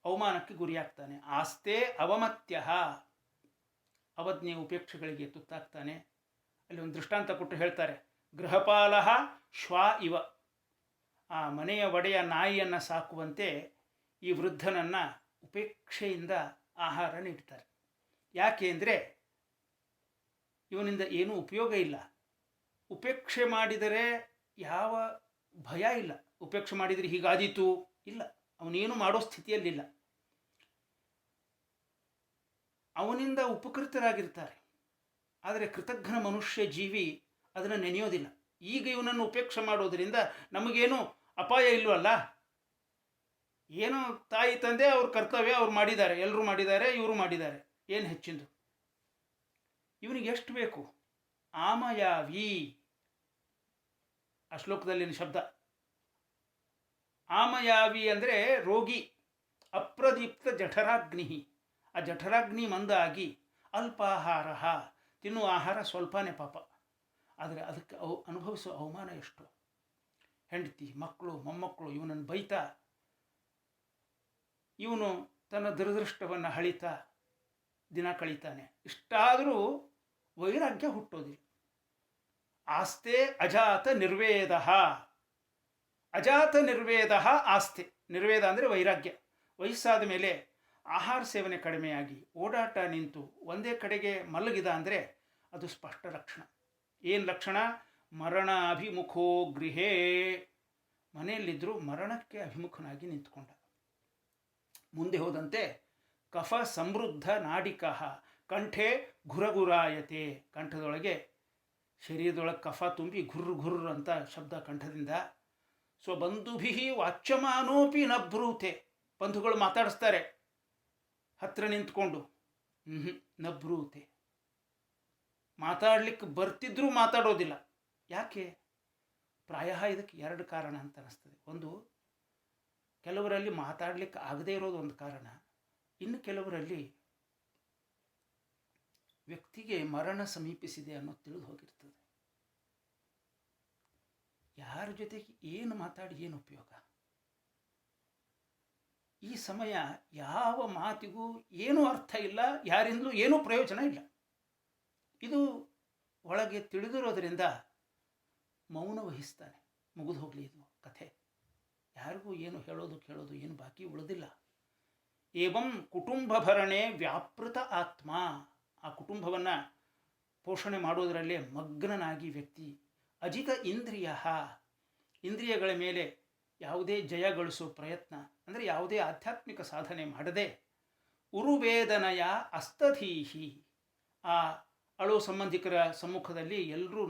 ಅವಮಾನಕ್ಕೆ ಗುರಿಯಾಗ್ತಾನೆ. ಆಸ್ತೆ ಅವಮತ್ಯ, ಅವಜ್ಞೆ ಉಪೇಕ್ಷೆಗಳಿಗೆ ತುತ್ತಾಗ್ತಾನೆ. ಅಲ್ಲಿ ಒಂದು ದೃಷ್ಟಾಂತ ಕೊಟ್ಟು ಹೇಳ್ತಾರೆ, ಗೃಹಪಾಲ ಶ್ವಾ ಇವ, ಆ ಮನೆಯ ಒಡೆಯ ನಾಯಿಯನ್ನು ಸಾಕುವಂತೆ ಈ ವೃದ್ಧನನ್ನು ಉಪೇಕ್ಷೆಯಿಂದ ಆಹಾರ ನೀಡ್ತಾರೆ. ಯಾಕೆ ಅಂದರೆ ಇವನಿಂದ ಏನೂ ಉಪಯೋಗ ಇಲ್ಲ. ಉಪೇಕ್ಷೆ ಮಾಡಿದರೆ ಯಾವ ಭಯ ಇಲ್ಲ. ಉಪೇಕ್ಷೆ ಮಾಡಿದರೆ ಹೀಗಾದೀತು ಇಲ್ಲ, ಅವನೇನು ಮಾಡೋ ಸ್ಥಿತಿಯಲ್ಲಿಲ್ಲ. ಅವನಿಂದ ಉಪಕೃತರಾಗಿರ್ತಾರೆ. ಆದರೆ ಕೃತಜ್ಞ ಮನುಷ್ಯ ಜೀವಿ ಅದನ್ನು ನೆನೆಯೋದಿಲ್ಲ. ಈಗ ಇವನನ್ನು ಉಪೇಕ್ಷೆ ಮಾಡೋದರಿಂದ ನಮಗೇನು ಅಪಾಯ ಇಲ್ಲವಲ್ಲ, ಏನೋ ತಾಯಿ ತಂದೆ ಅವ್ರ ಕರ್ತವ್ಯ ಅವ್ರು ಮಾಡಿದ್ದಾರೆ, ಎಲ್ಲರೂ ಮಾಡಿದ್ದಾರೆ, ಇವರು ಮಾಡಿದ್ದಾರೆ, ಏನು ಹೆಚ್ಚಿಂದು. ಇವನಿಗೆ ಎಷ್ಟು ಬೇಕು? ಆಮಯಾವಿ, ಆ ಶ್ಲೋಕದಲ್ಲಿನ ಶಬ್ದ ಆಮಯಾವಿ ಅಂದರೆ ರೋಗಿ. ಅಪ್ರದೀಪ್ತ ಜಠರಾಗ್ನಿ, ಆ ಜಠರಾಗ್ನಿ ಮಂದಾಗಿ ಅಲ್ಪಾಹಾರ, ತಿನ್ನುವ ಆಹಾರ ಸ್ವಲ್ಪನೇ ಪಾಪ, ಆದರೆ ಅದಕ್ಕೆ ಅನುಭವಿಸುವ ಅವಮಾನ ಎಷ್ಟು. ಹೆಂಡತಿ, ಮಕ್ಕಳು, ಮೊಮ್ಮಕ್ಕಳು ಇವನನ್ನು ಬೈತಾ, ಇವನು ತನ್ನ ದುರದೃಷ್ಟವನ್ನು ಹಳಿತಾ ದಿನ ಕಳೀತಾನೆ. ಇಷ್ಟಾದರೂ ವೈರಾಗ್ಯ ಹುಟ್ಟೋದಿಲ್ಲ. ಆಸ್ತೆ ಅಜಾತ ನಿರ್ವೇದ, ಅಜಾತ ನಿರ್ವೇದ ಆಸ್ತೆ. ನಿರ್ವೇದ ಅಂದರೆ ವೈರಾಗ್ಯ. ವಯಸ್ಸಾದ ಮೇಲೆ ಆಹಾರ ಸೇವನೆ ಕಡಿಮೆಯಾಗಿ ಓಡಾಟ ನಿಂತು ಒಂದೇ ಕಡೆಗೆ ಮಲಗಿದ ಅಂದರೆ ಅದು ಸ್ಪಷ್ಟ ಲಕ್ಷಣ. ಏನು ಲಕ್ಷಣ? ಮರಣ ಅಭಿಮುಖೋ ಗೃಹೇ, ಮನೆಯಲ್ಲಿದ್ದರೂ ಮರಣಕ್ಕೆ ಅಭಿಮುಖನಾಗಿ ನಿಂತ್ಕೊಂಡ. ಮುಂದೆ ಹೋದಂತೆ ಕಫ ಸಮೃದ್ಧ ನಾಡಿಕ ಕಂಠೆ ಘುರಘುರಾಯತೆ, ಕಂಠದೊಳಗೆ ಶರೀರದೊಳಗೆ ಕಫ ತುಂಬಿ ಘುರ್ರು ಘುರ್ರು ಅಂತ ಶಬ್ದ ಕಂಠದಿಂದ. ಸ್ವಬಂಧುಭಿ ವಾಚ್ಯಮಾನೋಪಿ ನಭ್ರೂತೆ, ಬಂಧುಗಳು ಮಾತಾಡಿಸ್ತಾರೆ ಹತ್ರ ನಿಂತ್ಕೊಂಡು, ನಭ್ರೂತೆ, ಮಾತಾಡ್ಲಿಕ್ಕೆ ಬರ್ತಿದ್ರೂ ಮಾತಾಡೋದಿಲ್ಲ. ಯಾಕೆ? ಪ್ರಾಯ ಇದಕ್ಕೆ ಎರಡು ಕಾರಣ ಅಂತ ಅನ್ನಿಸ್ತದೆ. ಒಂದು, ಕೆಲವರಲ್ಲಿ ಮಾತಾಡಲಿಕ್ಕೆ ಆಗದೇ ಇರೋದು ಒಂದು ಕಾರಣ. ಇನ್ನು ಕೆಲವರಲ್ಲಿ ವ್ಯಕ್ತಿಗೆ ಮರಣ ಸಮೀಪಿಸಿದೆ ಅನ್ನೋದು ತಿಳಿದು ಹೋಗಿರ್ತದೆ. ಯಾರ ಜೊತೆಗೆ ಏನು ಮಾತಾಡಿ ಏನು ಉಪಯೋಗ? ಈ ಸಮಯ ಯಾವ ಮಾತಿಗೂ ಏನೂ ಅರ್ಥ ಇಲ್ಲ, ಯಾರಿಂದಲೂ ಏನೂ ಪ್ರಯೋಜನ ಇಲ್ಲ. ಇದು ಒಳಗೆ ತಿಳಿದಿರೋದರಿಂದ ಮೌನ ವಹಿಸ್ತಾನೆ. ಮುಗಿದು ಹೋಗಲಿ ಇದು ಕಥೆ, ಯಾರಿಗೂ ಏನು ಹೇಳೋದು ಕೇಳೋದು ಏನು ಬಾಕಿ ಉಳಿದಿಲ್ಲ. ಏವಂ ಕುಟುಂಬ ಭರಣೆ ವ್ಯಾಪೃತ ಆತ್ಮ, ಆ ಕುಟುಂಬವನ್ನು ಪೋಷಣೆ ಮಾಡೋದರಲ್ಲೇ ಮಗ್ನನಾಗಿ ವ್ಯಕ್ತಿ. ಅಜಿತ ಇಂದ್ರಿಯ, ಇಂದ್ರಿಯಗಳ ಮೇಲೆ ಯಾವುದೇ ಜಯ ಗಳಿಸೋ ಪ್ರಯತ್ನ ಅಂದರೆ ಯಾವುದೇ ಆಧ್ಯಾತ್ಮಿಕ ಸಾಧನೆ ಮಾಡದೆ, ಉರುವೇದನಯ ಅಸ್ತಧೀಹಿ, ಆ ಅಳೋ ಸಂಬಂಧಿಕರ ಸಮ್ಮುಖದಲ್ಲಿ ಎಲ್ಲರೂ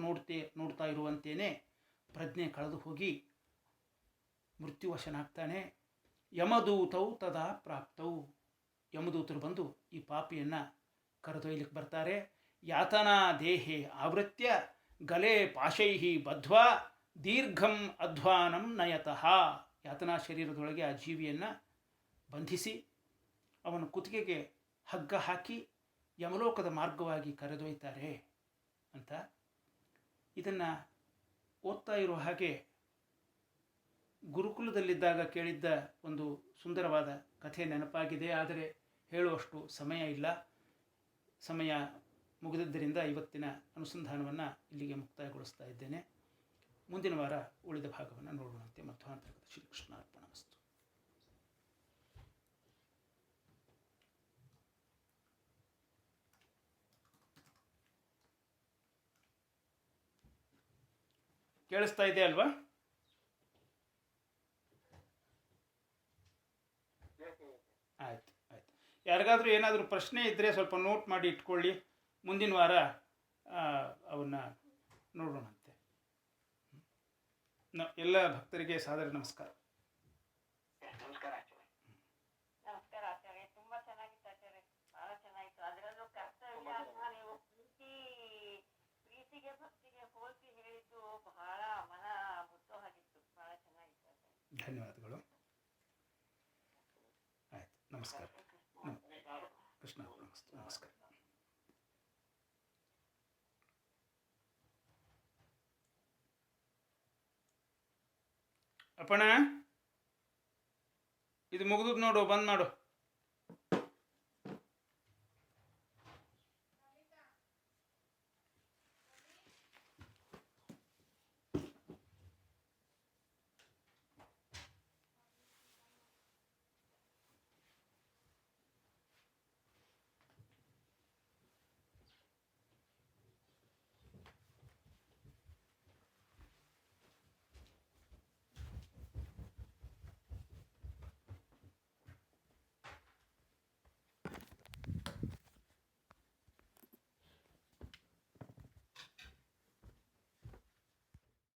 ನೋಡ್ತಾ ಇರುವಂತೇನೆ ಪ್ರಜ್ಞೆ ಕಳೆದು ಹೋಗಿ ಮೃತ್ಯುವಶನಾಗ್ತಾನೆ. ಯಮದೂತೌ ತದಾ ಪ್ರಾಪ್ತೌ, ಯಮದೂತರು ಬಂದು ಈ ಪಾಪಿಯನ್ನು ಕರೆದೊಯ್ಯಲಿಕ್ಕೆ ಬರ್ತಾರೆ. ಯಾತನಾ ದೇಹೆ ಆವೃತ್ಯ ಗಲೆ ಪಾಶೈಹಿ ಬದ್ಧ್ವಾ ದೀರ್ಘಂ ಅಧ್ವಾನಂ ನಯತಃ, ಯಾತನಾ ಶರೀರದೊಳಗೆ ಆ ಜೀವಿಯನ್ನು ಬಂಧಿಸಿ ಅವನ ಕುತ್ತಿಗೆಗೆ ಹಗ್ಗ ಹಾಕಿ ಯಮಲೋಕದ ಮಾರ್ಗವಾಗಿ ಕರೆದೊಯ್ತಾರೆ ಅಂತ. ಇದನ್ನು ಓದ್ತಾ ಇರೋ ಹಾಗೆ ಗುರುಕುಲದಲ್ಲಿದ್ದಾಗ ಕೇಳಿದ್ದ ಒಂದು ಸುಂದರವಾದ ಕಥೆ ನೆನಪಾಗಿದೆ. ಆದರೆ ಹೇಳುವಷ್ಟು ಸಮಯ ಇಲ್ಲ. ಸಮಯ ಮುಗಿದಿದ್ದರಿಂದ ಇವತ್ತಿನ ಅನುಸಂಧಾನವನ್ನು ಇಲ್ಲಿಗೆ ಮುಕ್ತಾಯಗೊಳಿಸ್ತಾ ಇದ್ದೇನೆ. ಮುಂದಿನ ವಾರ ಉಳಿದ ಭಾಗವನ್ನು ನೋಡೋಣಂತೆ. ಮಧ್ವಾಂತರ್ಗತ ಶ್ರೀಕೃಷ್ಣಾರ್ಪಣಮಸ್ತು. ಕೇಳಿಸ್ತಾ ಇದೆ ಅಲ್ವಾ? ಆಯ್ತು ಆಯ್ತು. ಯಾರಿಗಾದ್ರೂ ಏನಾದರೂ ಪ್ರಶ್ನೆ ಇದ್ದರೆ ಸ್ವಲ್ಪ ನೋಟ್ ಮಾಡಿ ಇಟ್ಕೊಳ್ಳಿ. ಮುಂದಿನ ವಾರ ಅವನ್ನ ನೋಡೋಣಂತೆ. ಎಲ್ಲ ಭಕ್ತರಿಗೆ ಸಾದರ ನಮಸ್ಕಾರ. ನಮಸ್ಕಾರ ಆಚಾರ್ಯ. ತುಂಬಾ ಚೆನ್ನಾಗಿತ್ತು ಆಚಾರ್ಯ, ಬಹಳ ಚೆನ್ನಾಗಿತ್ತು. ಅದರಲ್ಲೂ ಕರ್ತವ್ಯ ಅಂತ ನೀವು ಪ್ರೀತಿಗೆ ಭಕ್ತಿಗೆ ಹೋಲಿಸಿ ಹೇಳಿದ್ದು ಬಹಳ ಮನ ಮುಟ್ಟೋ ಹಾಗಿತ್ತು. ಬಹಳ ಚೆನ್ನಾಗಿತ್ತು ಆಚಾರ್ಯ. ಧನ್ಯವಾದಗಳು. ಆಯ್ತು, ನಮಸ್ಕಾರ. ಕೃಷ್ಣ ನಮಸ್ಕಾರ. ಅಪ್ಪಣ, ಇದು ಮುಗಿದು ನೋಡು, ಬಂದ್ ಮಾಡು.